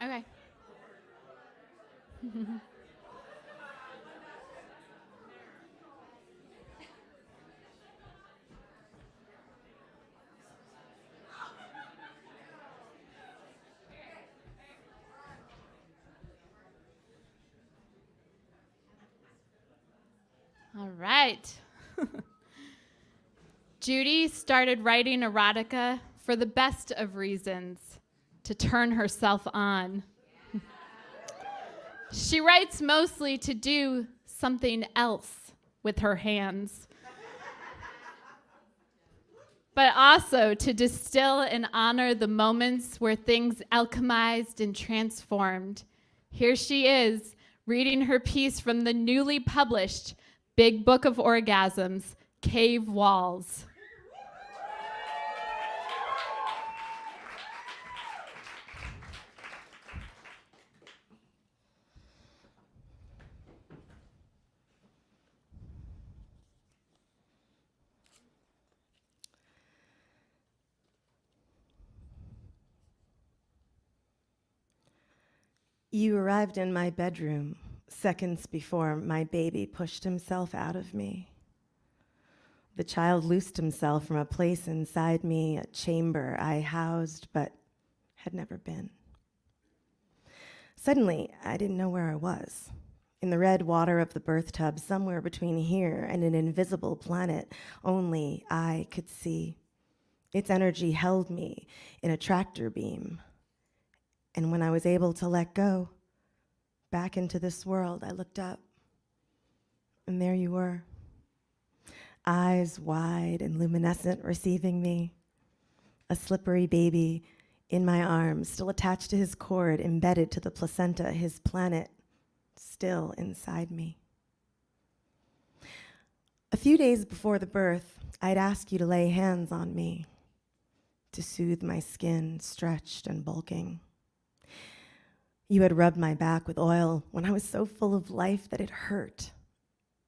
Okay. right. Judy started writing erotica for the best of reasons, to turn herself on. She writes mostly to do something else with her hands, but also to distill and honor the moments where things alchemized and transformed. Here she is, reading her piece from the newly published Big Book of Orgasms, Cave Walls. You arrived in my bedroom seconds before my baby pushed himself out of me. The child loosed himself from a place inside me, a chamber I housed but had never been. Suddenly, I didn't know where I was. In the red water of the birth tub, somewhere between here and an invisible planet only I could see. Its energy held me in a tractor beam. And when I was able to let go, back into this world, I looked up, and there you were, eyes wide and luminescent, receiving me, a slippery baby in my arms, still attached to his cord, embedded to the placenta, his planet still inside me. A few days before the birth, I'd ask you to lay hands on me, to soothe my skin, stretched and bulking. You had rubbed my back with oil when I was so full of life that it hurt.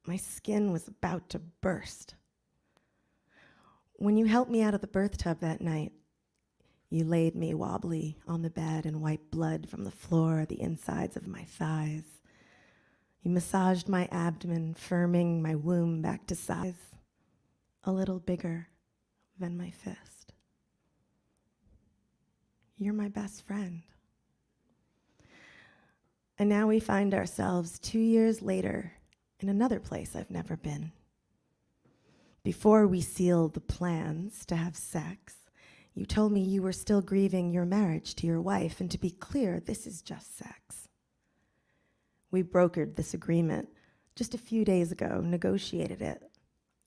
My skin was about to burst. When you helped me out of the birth tub that night, you laid me wobbly on the bed and wiped blood from the floor, the insides of my thighs. You massaged my abdomen, firming my womb back to size, a little bigger than my fist. You're my best friend. And now we find ourselves 2 years later in another place I've never been. Before we sealed the plans to have sex, you told me you were still grieving your marriage to your wife, and to be clear, this is just sex. We brokered this agreement just a few days ago, negotiated it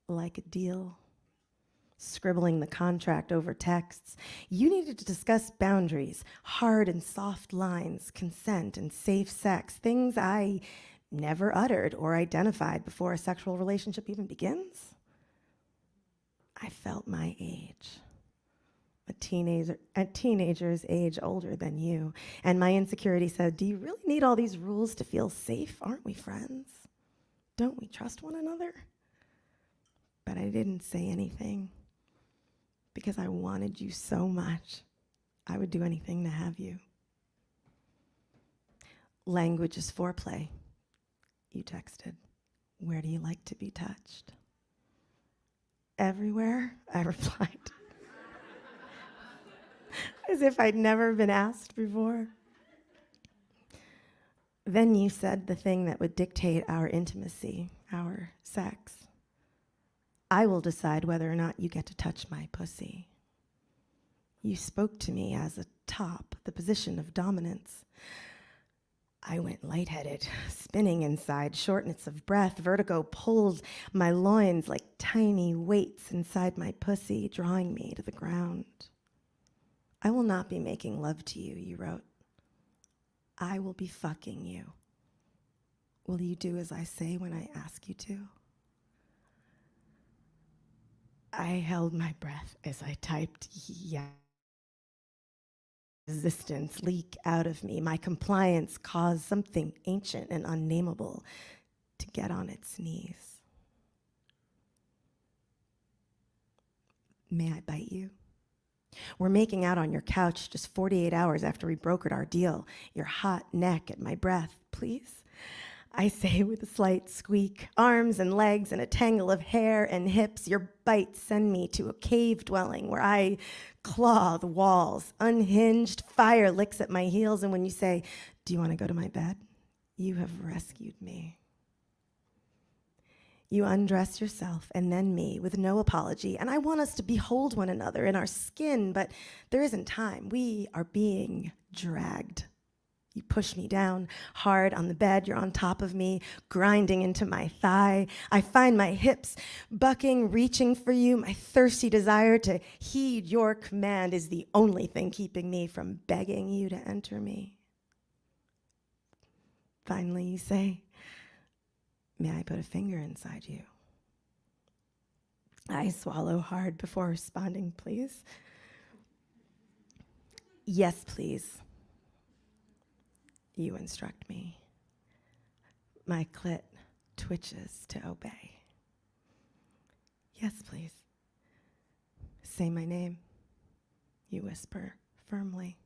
like a deal, scribbling the contract over texts. You needed to discuss boundaries, hard and soft lines, consent and safe sex, things I never uttered or identified before a sexual relationship even begins. I felt my age, a teenager's age older than you, and my insecurity said, do you really need all these rules to feel safe? Aren't we friends? Don't we trust one another? But I didn't say anything, because I wanted you so much, I would do anything to have you. Language is foreplay, you texted. Where do you like to be touched? Everywhere, I replied. As if I'd never been asked before. Then you said the thing that would dictate our intimacy, our sex. I will decide whether or not you get to touch my pussy. You spoke to me as a top, the position of dominance. I went lightheaded, spinning inside, shortness of breath. Vertigo pulled my loins like tiny weights inside my pussy, drawing me to the ground. I will not be making love to you, you wrote. I will be fucking you. Will you do as I say when I ask you to? I held my breath as I typed, yeah. Resistance leak out of me. My compliance caused something ancient and unnameable to get on its knees. May I bite you? We're making out on your couch just 48 hours after we brokered our deal. Your hot neck at my breath, please. I say with a slight squeak, arms and legs and a tangle of hair and hips. Your bites send me to a cave dwelling where I claw the walls. Unhinged fire licks at my heels, and when you say, do you want to go to my bed? You have rescued me. You undress yourself and then me with no apology, and I want us to behold one another in our skin, but there isn't time. We are being dragged. You push me down hard on the bed. You're on top of me, grinding into my thigh. I find my hips bucking, reaching for you. My thirsty desire to heed your command is the only thing keeping me from begging you to enter me. Finally, you say, may I put a finger inside you? I swallow hard before responding, please. Yes, please. You instruct me. My clit twitches to obey. Yes, please. Say my name, you whisper firmly.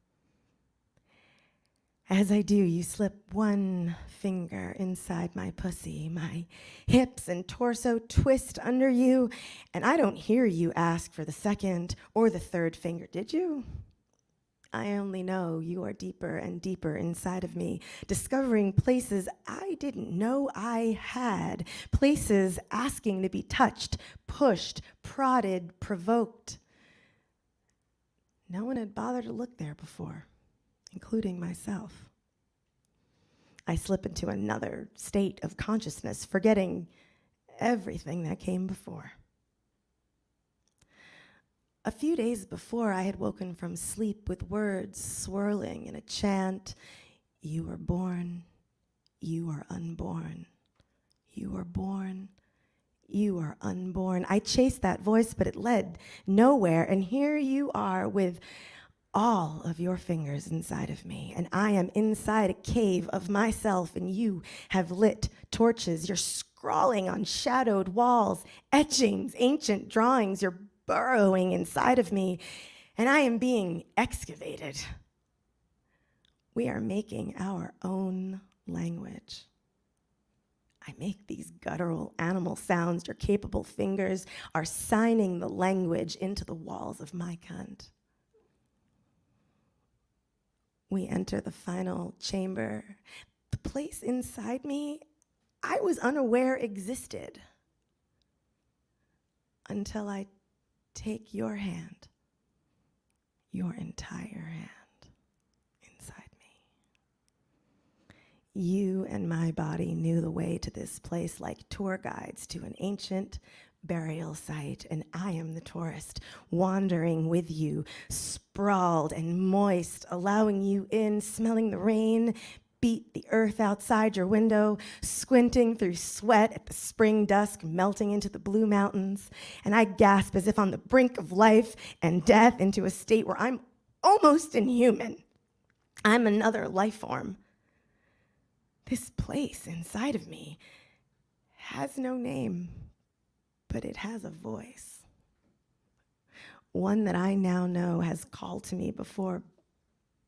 As I do, you slip one finger inside my pussy. My hips and torso twist under you, and I don't hear you ask for the second or the third finger, did you? I only know you are deeper and deeper inside of me, discovering places I didn't know I had, places asking to be touched, pushed, prodded, provoked. No one had bothered to look there before, including myself. I slip into another state of consciousness, forgetting everything that came before. A few days before, I had woken from sleep with words swirling in a chant. You were born, you are unborn. You were born, you are unborn. I chased that voice, but it led nowhere. And here you are with all of your fingers inside of me, and I am inside a cave of myself, and you have lit torches. You're scrawling on shadowed walls, etchings, ancient drawings. You're burrowing inside of me, and I am being excavated. We are making our own language. I make these guttural animal sounds. Your capable fingers are signing the language into the walls of my cunt. We enter the final chamber, the place inside me I was unaware existed until I take your hand, your entire hand, inside me. You and my body knew the way to this place like tour guides to an ancient burial site, and I am the tourist, wandering with you, sprawled and moist, allowing you in, smelling the rain, beat the earth outside your window, squinting through sweat at the spring dusk melting into the blue mountains, and I gasp as if on the brink of life and death into a state where I'm almost inhuman. I'm another life form. This place inside of me has no name, but it has a voice. One that I now know has called to me before,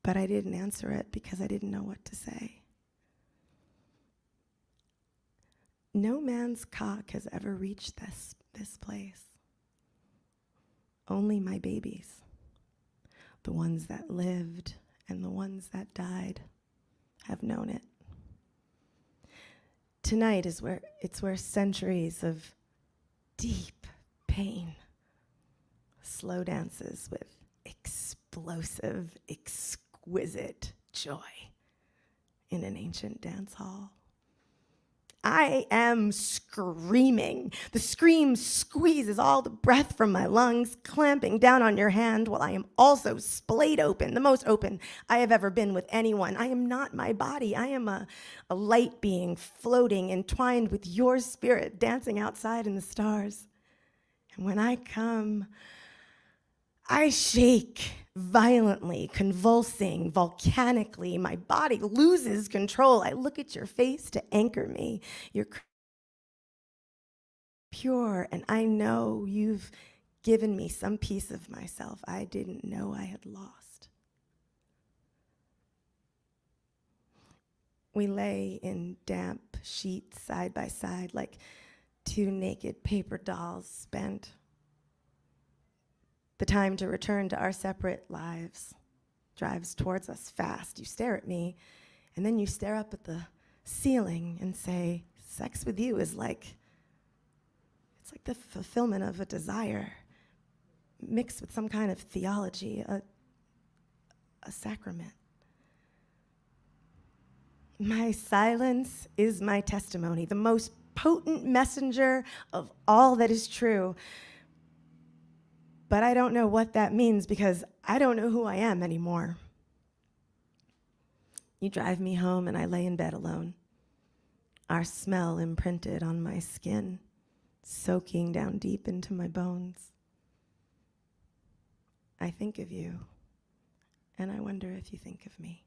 but I didn't answer it because I didn't know what to say. No man's cock has ever reached this place. Only my babies, the ones that lived and the ones that died, have known it. Tonight is where centuries of deep pain slow dances with explosive, exquisite joy in an ancient dance hall. I am screaming. The scream squeezes all the breath from my lungs, clamping down on your hand while I am also splayed open, the most open I have ever been with anyone. I am not my body. I am a light being floating, entwined with your spirit, dancing outside in the stars. And when I come, I shake violently, convulsing, volcanically. My body loses control. I look at your face to anchor me. You're pure, and I know you've given me some piece of myself I didn't know I had lost. We lay in damp sheets side by side like two naked paper dolls spent. The time to return to our separate lives drives towards us fast. You stare at me, and then you stare up at the ceiling and say, sex with you is like It's like the fulfillment of a desire mixed with some kind of theology, a sacrament. My silence is my testimony, the most potent messenger of all that is true. But I don't know what that means because I don't know who I am anymore. You drive me home and I lay in bed alone, our smell imprinted on my skin, soaking down deep into my bones. I think of you, and I wonder if you think of me.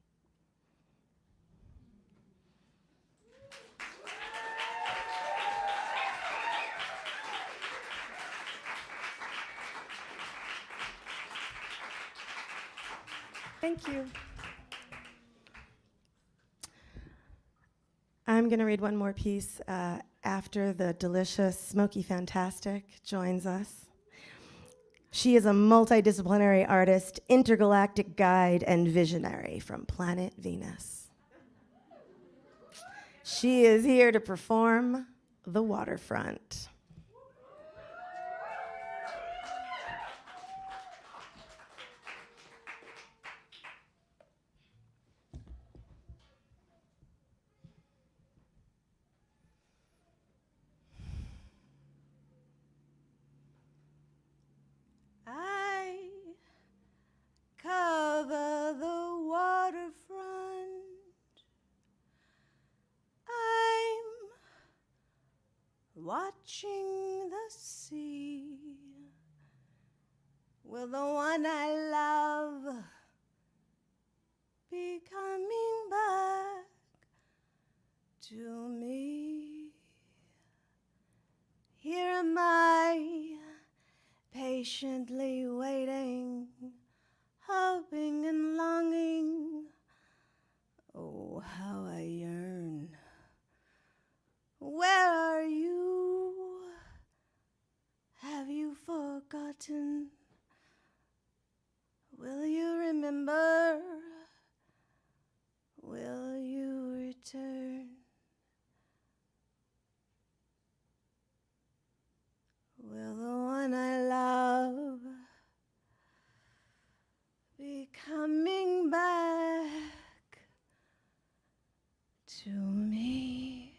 Thank you. I'm going to read one more piece after the delicious SmokiFantastic joins us. She is a multidisciplinary artist, intergalactic guide, and visionary from planet Venus. She is here to perform The Waterfront. Cover the waterfront. I'm watching the sea. Will the one I love be coming back to me? Here am I, patiently waiting, hoping and longing. Oh, how I yearn. Where are you? Have you forgotten? Will you remember? Will you return? Will the one I love be coming back to me?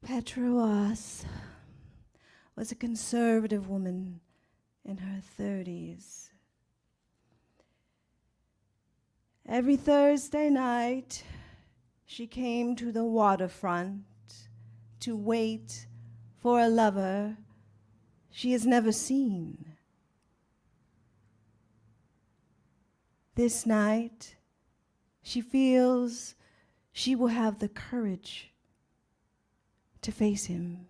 Petra was a conservative woman in her 30s. Every Thursday night, she came to the waterfront to wait for a lover she has never seen. This night, she feels she will have the courage to face him.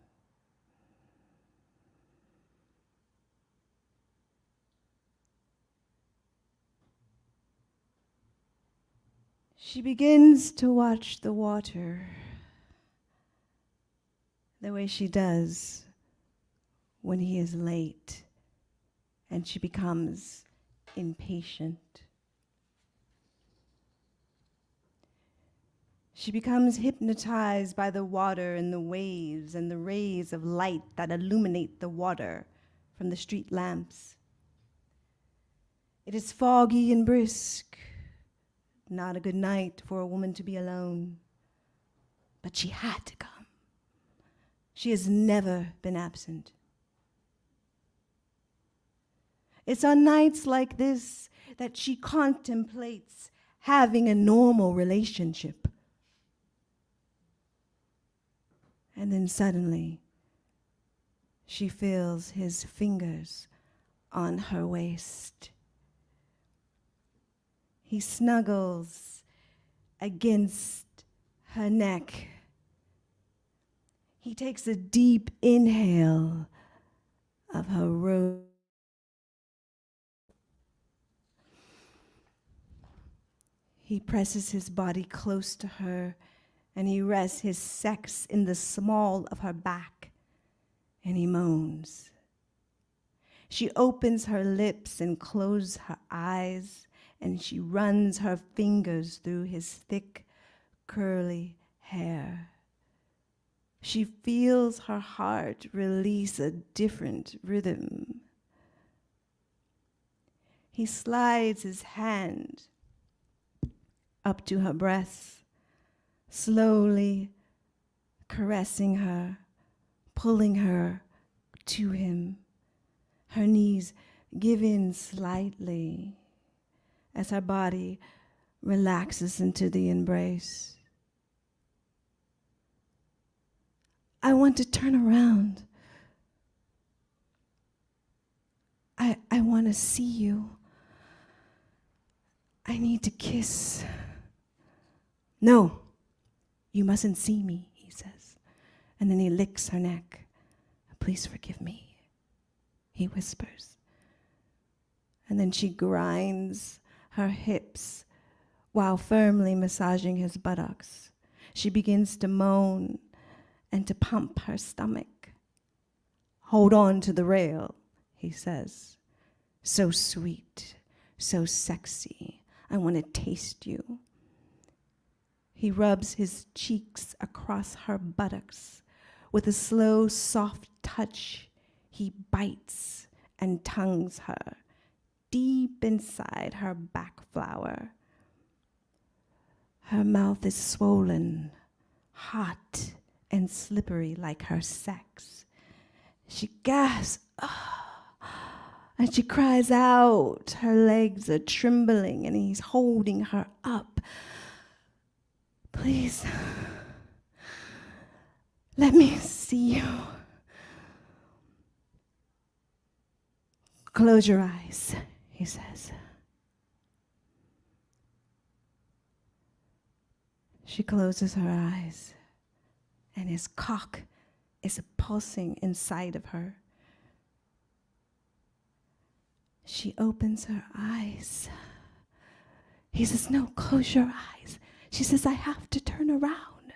She begins to watch the water the way she does when he is late, and she becomes impatient. She becomes hypnotized by the water and the waves and the rays of light that illuminate the water from the street lamps. It is foggy and brisk, not a good night for a woman to be alone, but she had to come. She has never been absent. It's on nights like this that she contemplates having a normal relationship. And then suddenly, she feels his fingers on her waist. He snuggles against her neck. He takes a deep inhale of her rose. He presses his body close to her, and he rests his sex in the small of her back, and he moans. She opens her lips and closes her eyes, and she runs her fingers through his thick, curly hair. She feels her heart release a different rhythm. He slides his hand up to her breasts, slowly caressing her, pulling her to him. Her knees give in slightly as her body relaxes into the embrace. I want to turn around. I want to see you. I need to kiss. No, you mustn't see me, he says. And then he licks her neck. Please forgive me, he whispers. And then she grinds her hips while firmly massaging his buttocks. She begins to moan and to pump her stomach. Hold on to the rail, he says. So sweet, so sexy. I want to taste you. He rubs his cheeks across her buttocks. With a slow, soft touch, he bites and tongues her deep inside her back flower. Her mouth is swollen, hot, and slippery like her sex. She gasps, and she cries out. Her legs are trembling, and he's holding her up. Please, let me see you. Close your eyes, he says. She closes her eyes, and his cock is pulsing inside of her. She opens her eyes. He says, no, close your eyes. She says, I have to turn around.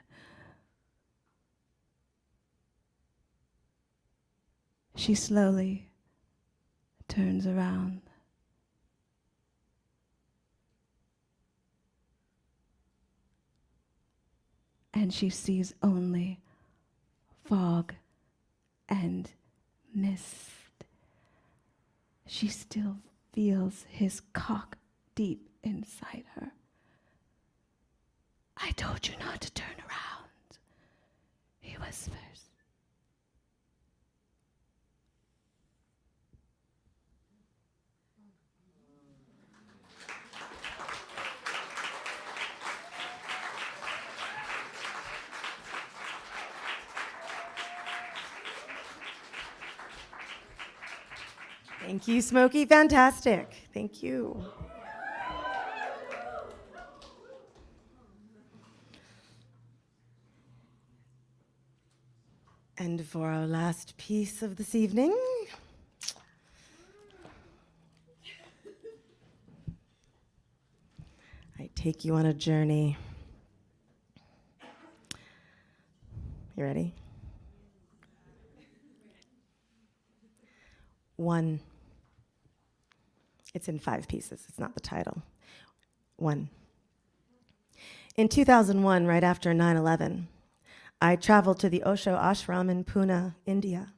She slowly turns around. And she sees only fog and mist. She still feels his cock deep inside her. I told you not to turn around, he whispers. Thank you, SmokiFantastic. Thank you. And for our last piece of this evening, I take you on a journey. You ready? 1. It's in 5 pieces. It's not the title. 1. In 2001, right after 9/11, I traveled to the Osho ashram in Pune, India.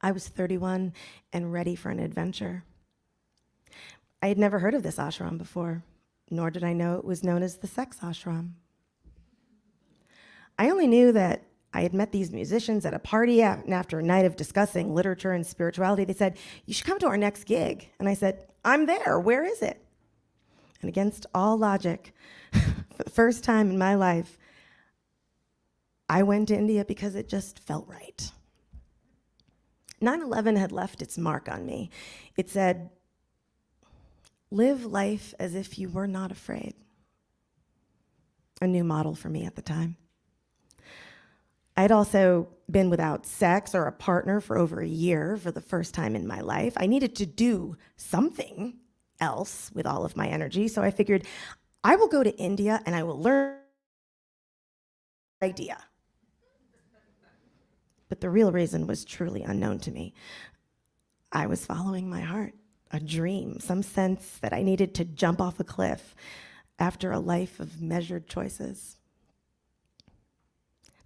I was 31 and ready for an adventure. I had never heard of this ashram before, nor did I know it was known as the sex ashram. I only knew that I had met these musicians at a party, and after a night of discussing literature and spirituality, they said, you should come to our next gig. And I said, I'm there, where is it? And against all logic, for the first time in my life, I went to India because it just felt right. 9/11 had left its mark on me. It said, live life as if you were not afraid. A new model for me at the time. I'd also been without sex or a partner for over a year for the first time in my life. I needed to do something else with all of my energy, so I figured I will go to India and I will learn idea. But the real reason was truly unknown to me. I was following my heart, a dream, some sense that I needed to jump off a cliff after a life of measured choices.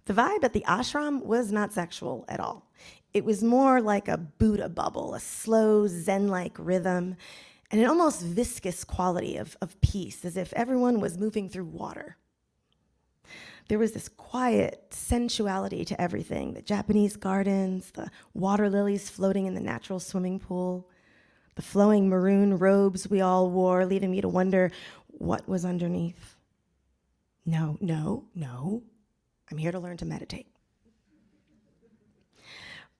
The vibe at the ashram was not sexual at all. It was more like a Buddha bubble, a slow Zen-like rhythm, and an almost viscous quality of peace, as if everyone was moving through water. There was this quiet sensuality to everything, the Japanese gardens, the water lilies floating in the natural swimming pool, the flowing maroon robes we all wore, leaving me to wonder what was underneath. No, I'm here to learn to meditate.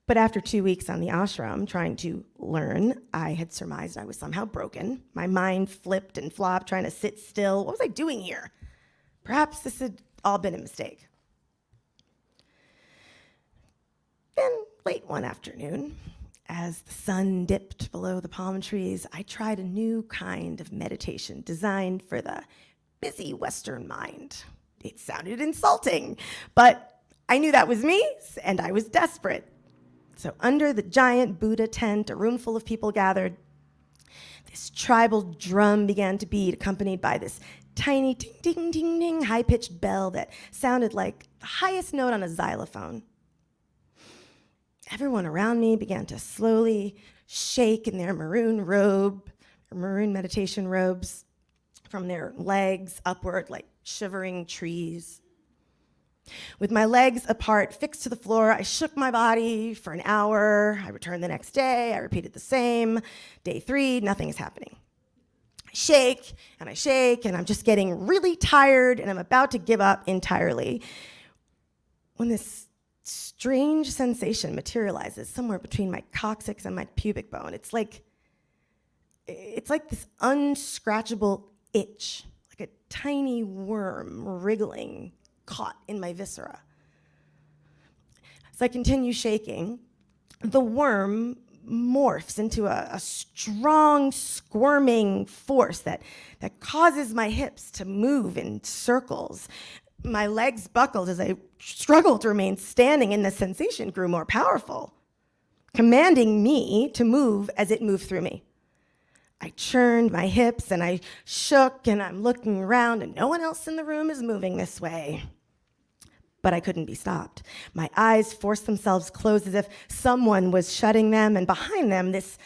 But after 2 weeks on the ashram trying to learn, I had surmised I was somehow broken. My mind flipped and flopped, trying to sit still. What was I doing here? Perhaps this had all been a mistake. Then, late one afternoon, as the sun dipped below the palm trees, I tried a new kind of meditation designed for the busy Western mind. It sounded insulting, but I knew that was me, and I was desperate. So under the giant Buddha tent, a room full of people gathered. This tribal drum began to beat, accompanied by this tiny ding, ding, ding, ding, high-pitched bell that sounded like the highest note on a xylophone. Everyone around me began to slowly shake in their maroon meditation robes, from their legs upward like shivering trees. With my legs apart, fixed to the floor, I shook my body for an hour. I returned the next day. I repeated the same. Day 3, nothing is happening. I shake, and I'm just getting really tired, and I'm about to give up entirely when this strange sensation materializes somewhere between my coccyx and my pubic bone. It's like this unscratchable itch, like a tiny worm wriggling, caught in my viscera. As I continue shaking, the worm morphs into a strong, squirming force that causes my hips to move in circles. My legs buckled as I struggled to remain standing, and the sensation grew more powerful, commanding me to move as it moved through me. I churned my hips and I shook, and I'm looking around, and no one else in the room is moving this way. But I couldn't be stopped. My eyes forced themselves closed as if someone was shutting them, and behind them, this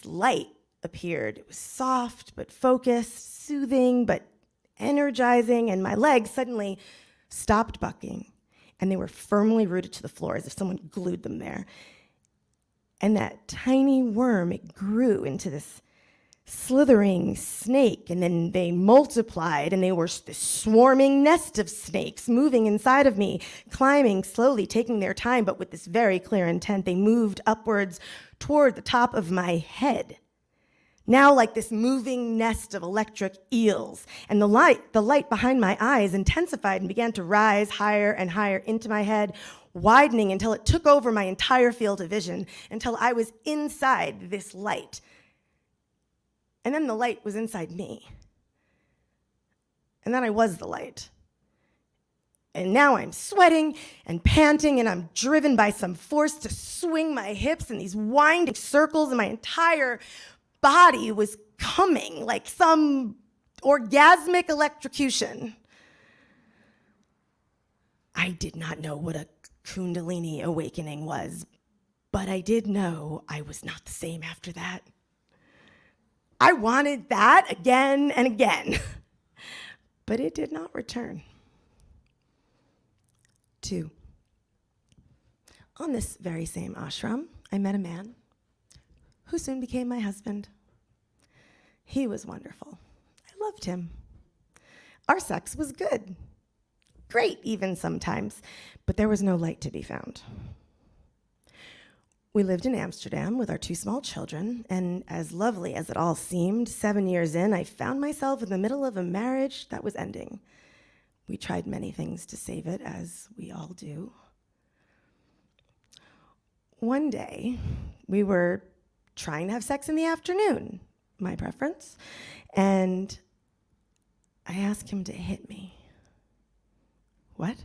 light appeared. It was soft but focused, soothing but energizing, and my legs suddenly stopped bucking, and they were firmly rooted to the floor as if someone glued them there. And that tiny worm, it grew into this slithering snake, and then they multiplied, and they were this swarming nest of snakes moving inside of me, climbing slowly, taking their time, but with this very clear intent. They moved upwards toward the top of my head, now like this moving nest of electric eels. And the light behind my eyes intensified and began to rise higher and higher into my head, widening until it took over my entire field of vision, until I was inside this light. And then the light was inside me. And then I was the light. And now I'm sweating and panting, and I'm driven by some force to swing my hips in these winding circles, and my entire body was coming like some orgasmic electrocution. I did not know what a Kundalini awakening was, but I did know I was not the same after that. I wanted that again and again, but it did not return. 2. On this very same ashram, I met a man who soon became my husband. He was wonderful. I loved him. Our sex was good, great even sometimes, but there was no light to be found. We lived in Amsterdam with our 2 small children, and as lovely as it all seemed, 7 years in, I found myself in the middle of a marriage that was ending. We tried many things to save it, as we all do. One day, we were trying to have sex in the afternoon, my preference, and I asked him to hit me. What?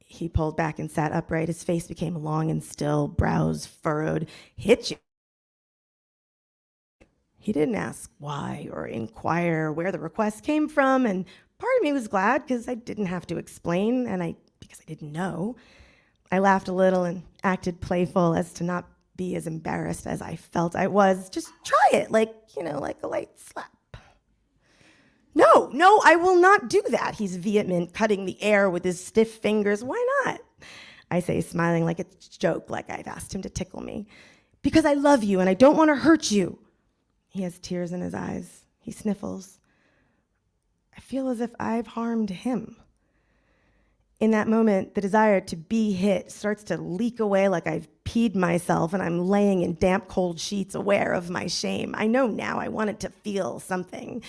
He pulled back and sat upright. His face became long and still, brows furrowed. Hit you? He didn't ask why or inquire where the request came from, and part of me was glad because I didn't have to explain, and I because I didn't know. I laughed a little and acted playful as to not be as embarrassed as I felt I was. Just try it, like a light slap. No, I will not do that, he's vehement, cutting the air with his stiff fingers. Why not? I say, smiling like it's a joke, like I've asked him to tickle me. Because I love you and I don't want to hurt you. He has tears in his eyes. He sniffles. I feel as if I've harmed him. In that moment, the desire to be hit starts to leak away like I've peed myself and I'm laying in damp, cold sheets, aware of my shame. I know now I wanted to feel something,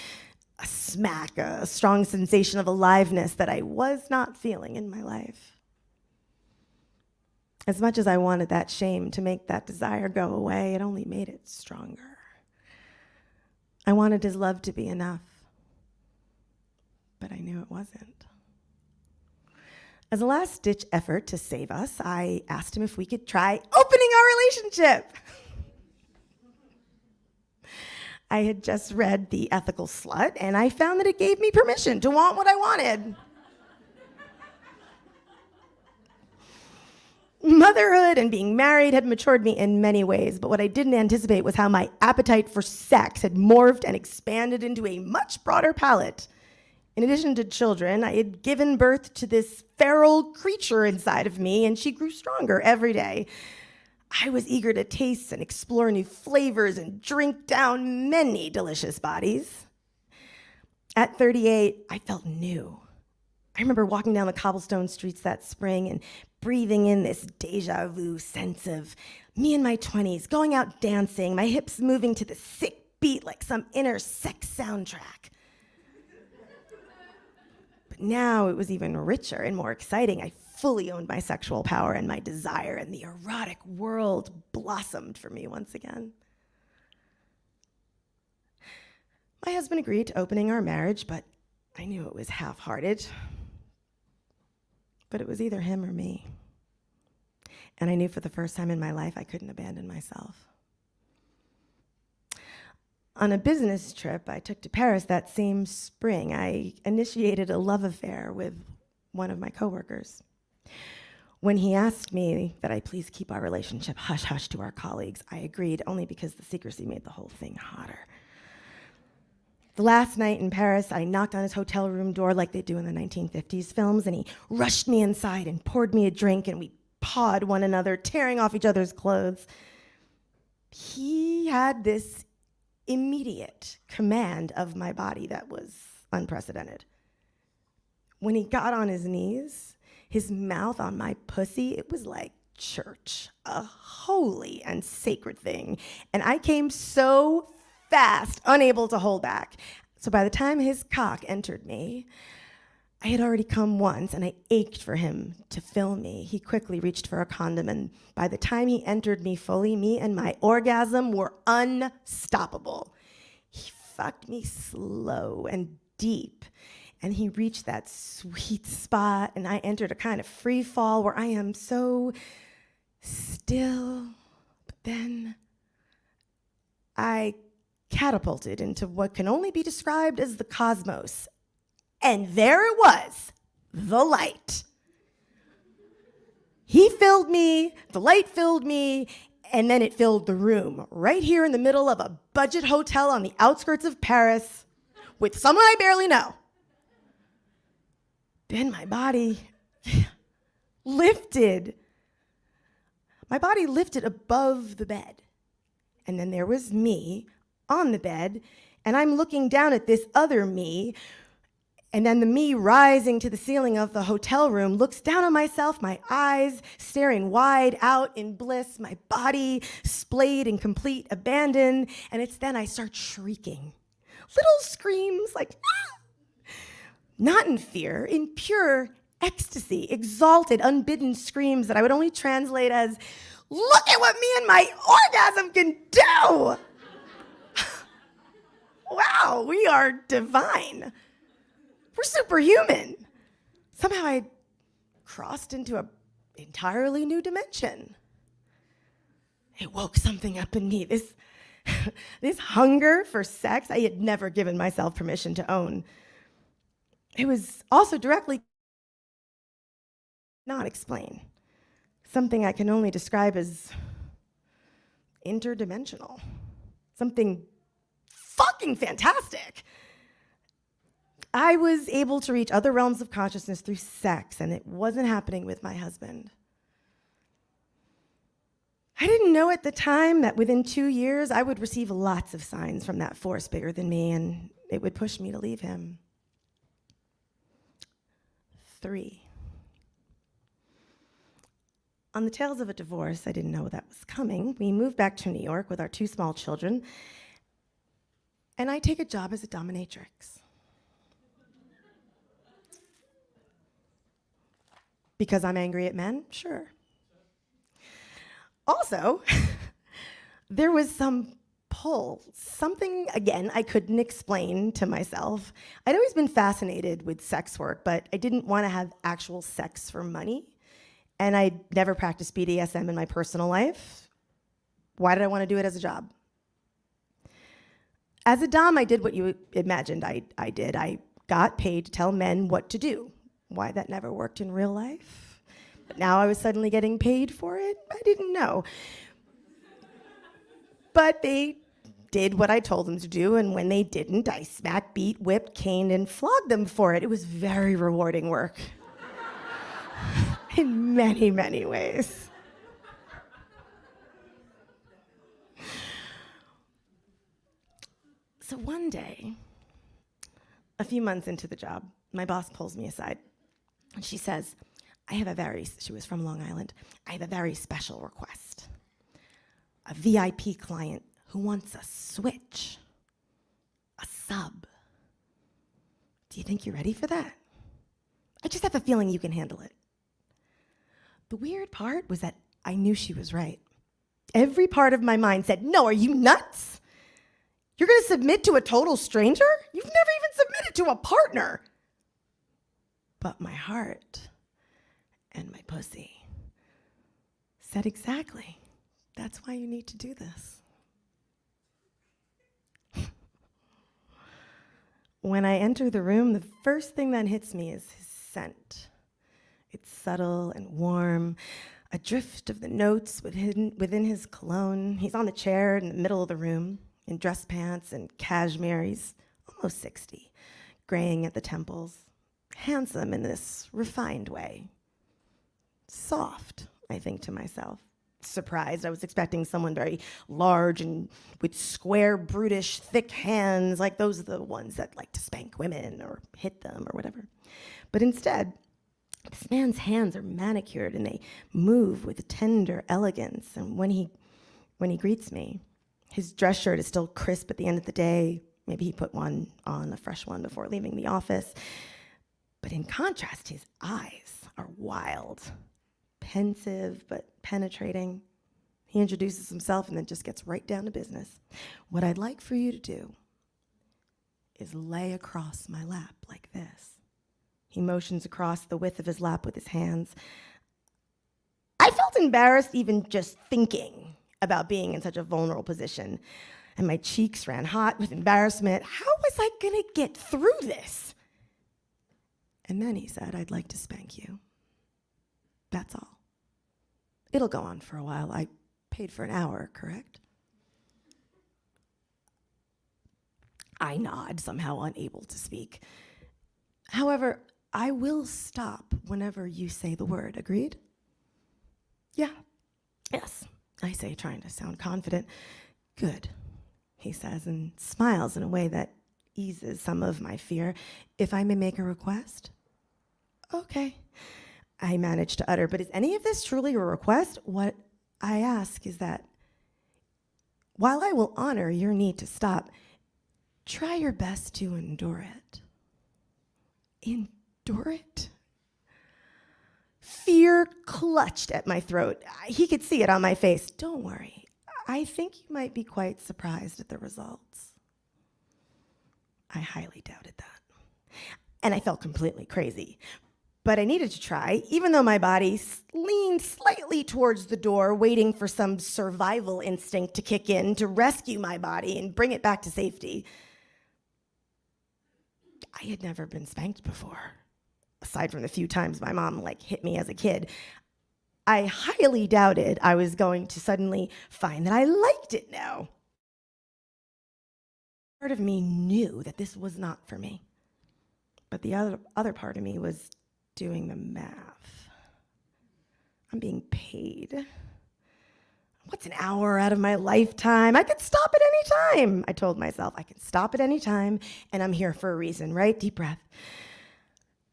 a smack, a strong sensation of aliveness that I was not feeling in my life. As much as I wanted that shame to make that desire go away, it only made it stronger. I wanted his love to be enough, but I knew it wasn't. As a last-ditch effort to save us, I asked him if we could try opening our relationship. I had just read The Ethical Slut, and I found that it gave me permission to want what I wanted. Motherhood and being married had matured me in many ways, but what I didn't anticipate was how my appetite for sex had morphed and expanded into a much broader palette. In addition to children, I had given birth to this feral creature inside of me, and she grew stronger every day. I was eager to taste and explore new flavors and drink down many delicious bodies. At 38, I felt new. I remember walking down the cobblestone streets that spring and breathing in this deja vu sense of me in my 20s, going out dancing, my hips moving to the sick beat like some inner sex soundtrack. But now it was even richer and more exciting. I fully owned my sexual power and my desire, and the erotic world blossomed for me once again. My husband agreed to opening our marriage, but I knew it was half-hearted. But it was either him or me. And I knew for the first time in my life I couldn't abandon myself. On a business trip I took to Paris that same spring, I initiated a love affair with one of my coworkers. When he asked me that I please keep our relationship hush-hush to our colleagues, I agreed, only because the secrecy made the whole thing hotter. The last night in Paris, I knocked on his hotel room door like they do in the 1950s films, and he rushed me inside and poured me a drink, and we pawed one another, tearing off each other's clothes. He had this immediate command of my body that was unprecedented. When he got on his knees, his mouth on my pussy, it was like church, a holy and sacred thing. And I came so fast, unable to hold back. So by the time his cock entered me, I had already come once, and I ached for him to fill me. He quickly reached for a condom, and by the time he entered me fully, me and my orgasm were unstoppable. He fucked me slow and deep, and he reached that sweet spot, and I entered a kind of free fall where I am so still, but then I catapulted into what can only be described as the cosmos. And there it was, the light. He filled me, the light filled me, and then it filled the room, right here in the middle of a budget hotel on the outskirts of Paris with someone I barely know. Then my body lifted. My body lifted above the bed. And then there was me on the bed, and I'm looking down at this other me. And then the me rising to the ceiling of the hotel room looks down on myself, my eyes staring wide out in bliss, my body splayed in complete abandon. And it's then I start shrieking. Little screams like, ah! Not in fear, in pure ecstasy, exalted, unbidden screams that I would only translate as, look at what me and my orgasm can do! Wow, we are divine. We're superhuman. Somehow I crossed into an entirely new dimension. It woke something up in me, this hunger for sex I had never given myself permission to own. It was also directly not explain. Something I can only describe as interdimensional. Something fucking fantastic. I was able to reach other realms of consciousness through sex, and it wasn't happening with my husband. I didn't know at the time that within 2 years, I would receive lots of signs from that force bigger than me, and it would push me to leave him. 3. On the tails of a divorce, I didn't know that was coming. We moved back to New York with our 2 small children, and I take a job as a dominatrix. Because I'm angry at men? Sure. Also, there was some pull, something, again, I couldn't explain to myself. I'd always been fascinated with sex work, but I didn't want to have actual sex for money. And I'd never practiced BDSM in my personal life. Why did I want to do it as a job? As a dom, I did what you imagined I did. I got paid to tell men what to do. Why that never worked in real life? But now I was suddenly getting paid for it? I didn't know. But they did what I told them to do, and when they didn't, I smacked, beat, whipped, caned, and flogged them for it. It was very rewarding work. In many, many ways. So one day, a few months into the job, my boss pulls me aside, and she says, she was from Long Island, I have a very special request. A VIP client who wants a switch, a sub. Do you think you're ready for that? I just have a feeling you can handle it. The weird part was that I knew she was right. Every part of my mind said, no, are you nuts? You're gonna submit to a total stranger? You've never even submitted to a partner. But my heart and my pussy said exactly, that's why you need to do this. When I enter the room, the first thing that hits me is his scent. It's subtle and warm, a drift of the notes within his cologne. He's on the chair in the middle of the room, in dress pants and cashmere. He's almost 60, graying at the temples, handsome in this refined way. Soft, I think to myself. Surprised. I was expecting someone very large and with square, brutish, thick hands, like those are the ones that like to spank women or hit them or whatever. But instead, this man's hands are manicured and they move with tender elegance. And when he greets me, his dress shirt is still crisp at the end of the day. Maybe he put one on, a fresh one, before leaving the office. But in contrast, his eyes are wild, pensive but penetrating. He introduces himself and then just gets right down to business. What I'd like for you to do is lay across my lap like this. He motions across the width of his lap with his hands. I felt embarrassed even just thinking about being in such a vulnerable position, and my cheeks ran hot with embarrassment. How was I gonna get through this? And then he said, I'd like to spank you. That's all. It'll go on for a while. I paid for an hour, correct? I nod, somehow unable to speak. However, I will stop whenever you say the word. Agreed? Yeah. Yes, I say, trying to sound confident. Good, he says, and smiles in a way that eases some of my fear. If I may make a request? Okay, I manage to utter, but is any of this truly a request? What I ask is that while I will honor your need to stop, try your best to endure it. Endure it? Fear clutched at my throat. He could see it on my face. Don't worry. I think you might be quite surprised at the results. I highly doubted that. And I felt completely crazy. But I needed to try, even though my body leaned slightly towards the door, waiting for some survival instinct to kick in to rescue my body and bring it back to safety. I had never been spanked before. aside from the few times my mom hit me as a kid, I highly doubted I was going to suddenly find that I liked it now. Part of me knew that this was not for me, but the other part of me was doing the math. I'm being paid. What's an hour out of my lifetime? I could stop at any time. I told myself I could stop at any time, and I'm here for a reason, right? Deep breath.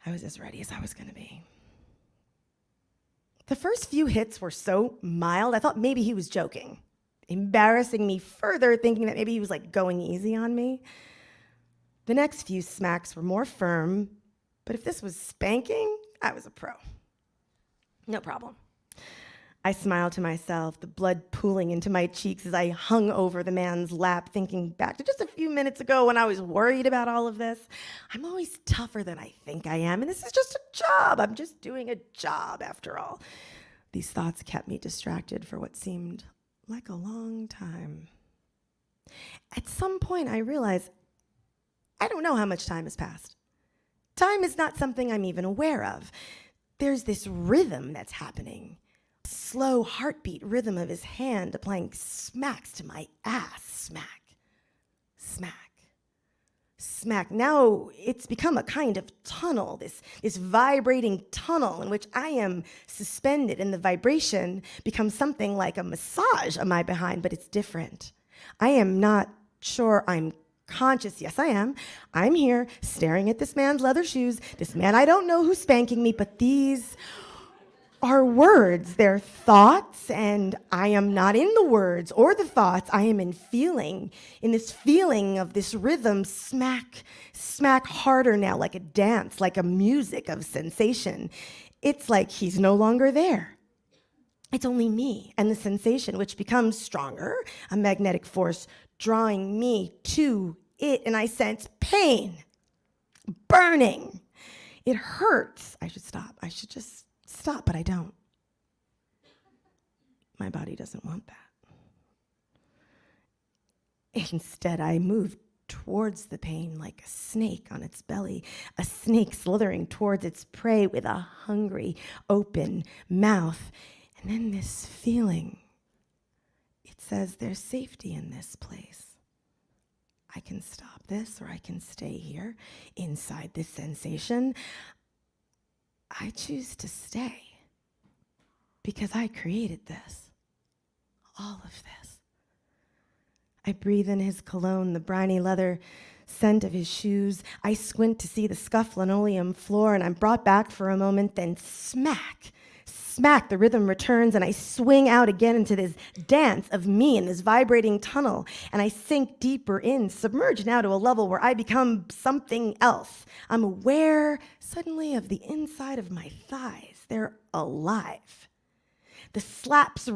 I was as ready as I was going to be. The first few hits were so mild, I thought maybe he was joking, embarrassing me further, thinking that maybe he was going easy on me. The next few smacks were more firm, but if this was spanking, I was a pro. No problem. I smiled to myself, the blood pooling into my cheeks as I hung over the man's lap, thinking back to just a few minutes ago when I was worried about all of this. I'm always tougher than I think I am, and this is just a job. I'm just doing a job, after all. These thoughts kept me distracted for what seemed like a long time. At some point, I realized I don't know how much time has passed. Time is not something I'm even aware of. There's this rhythm that's happening. Slow heartbeat rhythm of his hand applying smacks to my ass. Smack, smack, smack. Now it's become a kind of tunnel, this vibrating tunnel in which I am suspended, and the vibration becomes something like a massage of my behind, but it's different. I am not sure I'm conscious. Yes, I am. I'm here staring at this man's leather shoes, this man I don't know who's spanking me, but these are words, they're thoughts, and I am not in the words or the thoughts. I am in this feeling of this rhythm, smack, smack harder now, like a dance, like a music of sensation. It's like he's no longer there. It's only me and the sensation, which becomes stronger, a magnetic force drawing me to it, and I sense pain, burning. It hurts. I should stop. I should just stop, but I don't. My body doesn't want that. Instead, I move towards the pain like a snake on its belly, a snake slithering towards its prey with a hungry, open mouth. And then this feeling, it says there's safety in this place. I can stop this, or I can stay here inside this sensation. I choose to stay because I created this, all of this. I breathe in his cologne, the briny leather scent of his shoes. I squint to see the scuffed linoleum floor, and I'm brought back for a moment, then smack, smack, the rhythm returns, and I swing out again into this dance of me in this vibrating tunnel, and I sink deeper in, submerged now to a level where I become something else. I'm aware suddenly of the inside of my thighs. They're alive. The slaps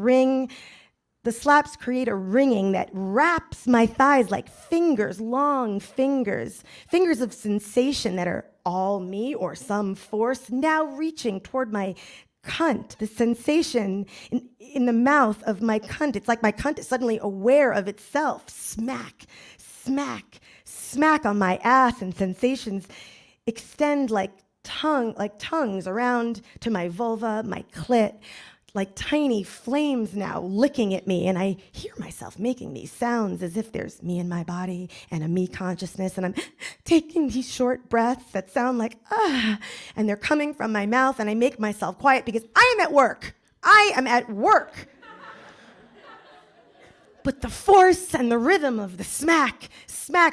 create a ringing that wraps my thighs like fingers, long fingers, fingers of sensation that are all me or some force now reaching toward my cunt, the sensation in the mouth of my cunt. It's like my cunt is suddenly aware of itself. Smack, smack, smack on my ass, and sensations extend like tongues around to my vulva, my clit, like tiny flames now licking at me, and I hear myself making these sounds as if there's me in my body and a me consciousness, and I'm taking these short breaths that sound like, and they're coming from my mouth, and I make myself quiet because I am at work. I am at work. But the force and the rhythm of the smack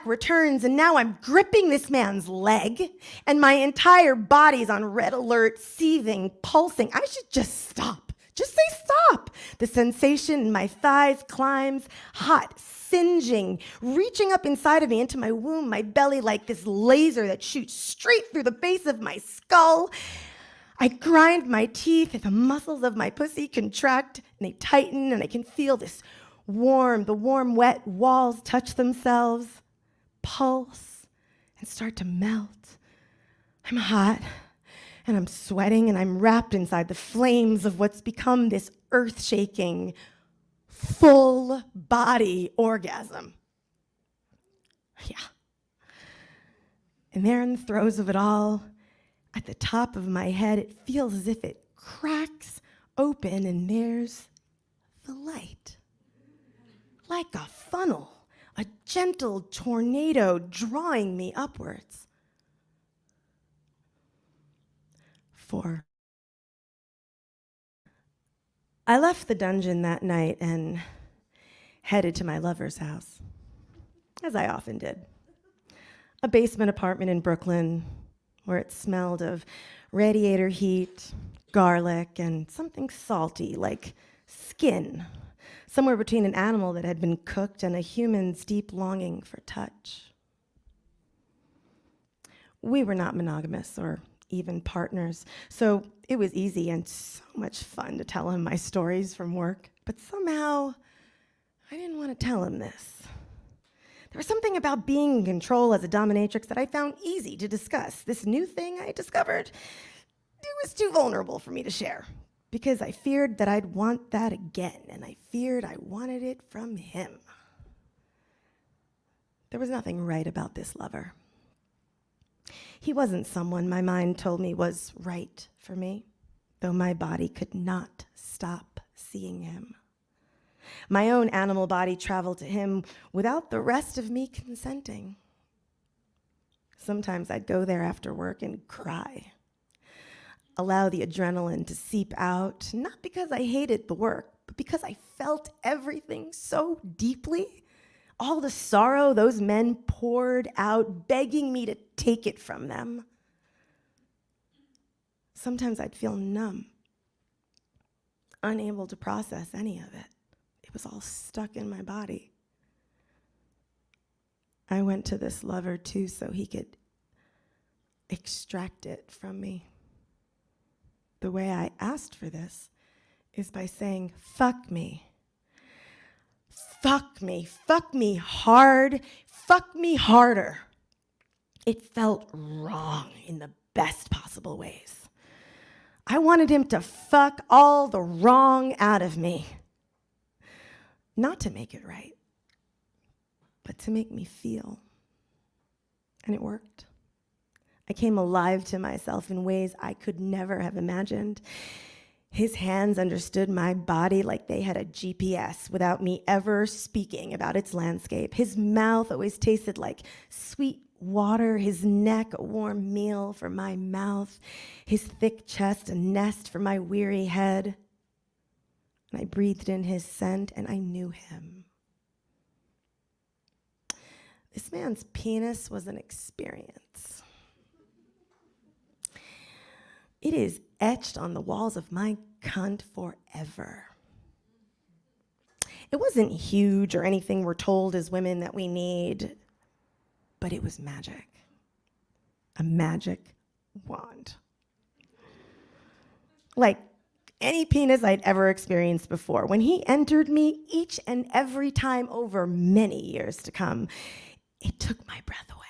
returns, and now I'm gripping this man's leg, and my entire body's on red alert, seething, pulsing. I should just stop. Just say stop. The sensation in my thighs climbs, hot, singeing, reaching up inside of me into my womb, my belly like this laser that shoots straight through the base of my skull. I grind my teeth, and the muscles of my pussy contract, and they tighten, and I can feel the warm, wet walls touch themselves, pulse, and start to melt. I'm hot. And I'm sweating, and I'm wrapped inside the flames of what's become this earth-shaking, full-body orgasm. Yeah. And there in the throes of it all, At the top of my head, it feels as if it cracks open and there's the light. Like a funnel, a gentle tornado drawing me upwards. 4. I left the dungeon that night and headed to my lover's house, as I often did. A basement apartment in Brooklyn where it smelled of radiator heat, garlic, and something salty like skin, somewhere between an animal that had been cooked and a human's deep longing for touch. We were not monogamous or even partners, so it was easy and so much fun to tell him my stories from work, but somehow I didn't want to tell him this. There was something about being in control as a dominatrix that I found easy to discuss. This new thing I discovered, it was too vulnerable for me to share because I feared that I'd want that again, and I feared I wanted it from him. There was nothing right about this lover. He wasn't someone my mind told me was right for me, though my body could not stop seeing him. My own animal body traveled to him without the rest of me consenting. Sometimes I'd go there after work and cry, allow the adrenaline to seep out, not because I hated the work, but because I felt everything so deeply. All the sorrow those men poured out, begging me to take it from them. Sometimes I'd feel numb, unable to process any of it. It was all stuck in my body. I went to this lover too so he could extract it from me. The way I asked for this is by saying, fuck me. Fuck me. Fuck me hard. Fuck me harder. It felt wrong in the best possible ways. I wanted him to fuck all the wrong out of me. Not to make it right, but to make me feel. And it worked. I came alive to myself in ways I could never have imagined. His hands understood my body like they had a GPS without me ever speaking about its landscape. His mouth always tasted like sweet water, his neck a warm meal for my mouth, his thick chest a nest for my weary head. And I breathed in his scent and I knew him. This man's penis was an experience. It is etched on the walls of my cunt forever. It wasn't huge or anything we're told as women that we need, but it was magic. A magic wand. Like any penis I'd ever experienced before. When he entered me each and every time over many years to come, it took my breath away.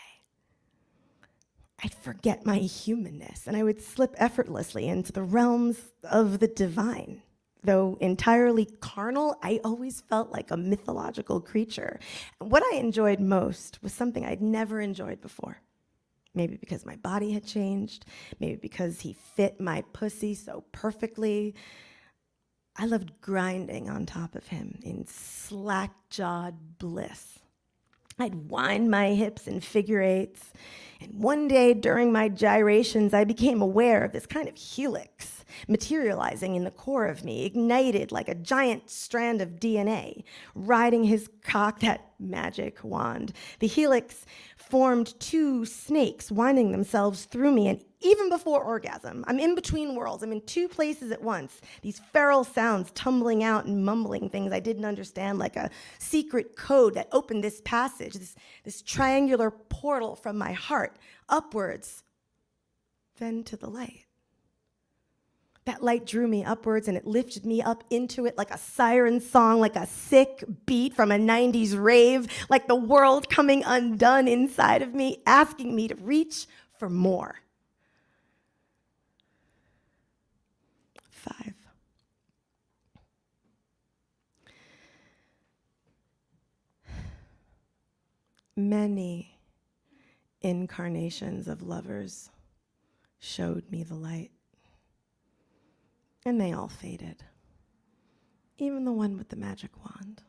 I'd forget my humanness, and I would slip effortlessly into the realms of the divine. Though entirely carnal, I always felt like a mythological creature. And what I enjoyed most was something I'd never enjoyed before. Maybe because my body had changed, maybe because he fit my pussy so perfectly. I loved grinding on top of him in slack-jawed bliss. I'd wind my hips in figure eights, and one day during my gyrations, I became aware of this kind of helix materializing in the core of me, ignited like a giant strand of DNA, riding his cock, that magic wand. The helix formed two snakes winding themselves through me, and even before orgasm, I'm in between worlds. I'm in two places at once. These feral sounds tumbling out and mumbling things I didn't understand, like a secret code that opened this passage, this triangular portal from my heart upwards, then to the light. That light drew me upwards and it lifted me up into it like a siren song, like a sick beat from a 90s rave, like the world coming undone inside of me, asking me to reach for more. 5. Many incarnations of lovers showed me the light. And they all faded. Even the one with the magic wand.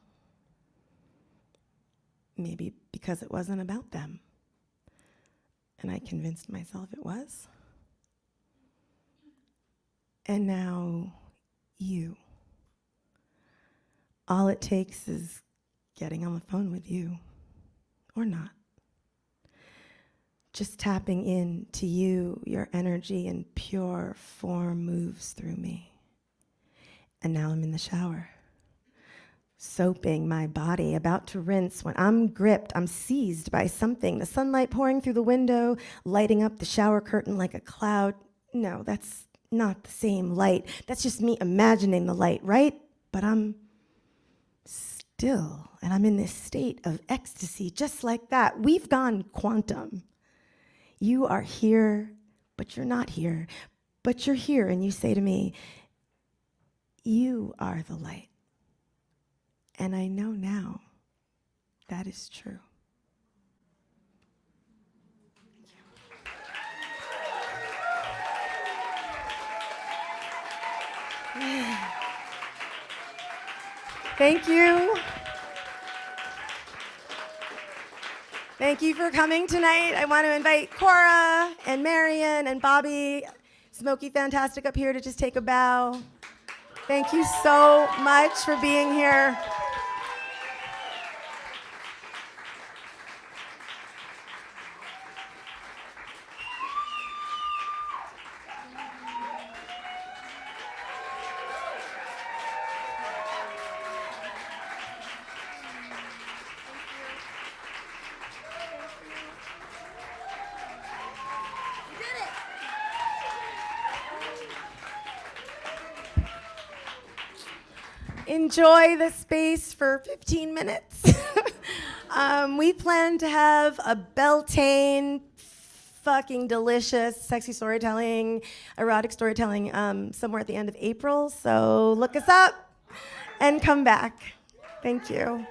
Maybe because it wasn't about them. And I convinced myself it was. And now you. All it takes is getting on the phone with you, or not. Just tapping into you, your energy in pure form moves through me. And now I'm in the shower, soaping my body, about to rinse when I'm gripped, I'm seized by something. The sunlight pouring through the window, lighting up the shower curtain like a cloud. No, that's not the same light. That's just me imagining the light, right? But I'm still, and I'm in this state of ecstasy, just like that. We've gone quantum. You are here, but you're not here. But you're here, and you say to me, you are the light. And I know now that is true. Thank you. Thank you for coming tonight. I want to invite Cora and Marion and Bobby, SmokiFantastic up here to just take a bow. Thank you so much for being here. Enjoy the space for 15 minutes. We plan to have a Beltane, fucking delicious, sexy storytelling, erotic storytelling somewhere at the end of April. So look us up and come back. Thank you.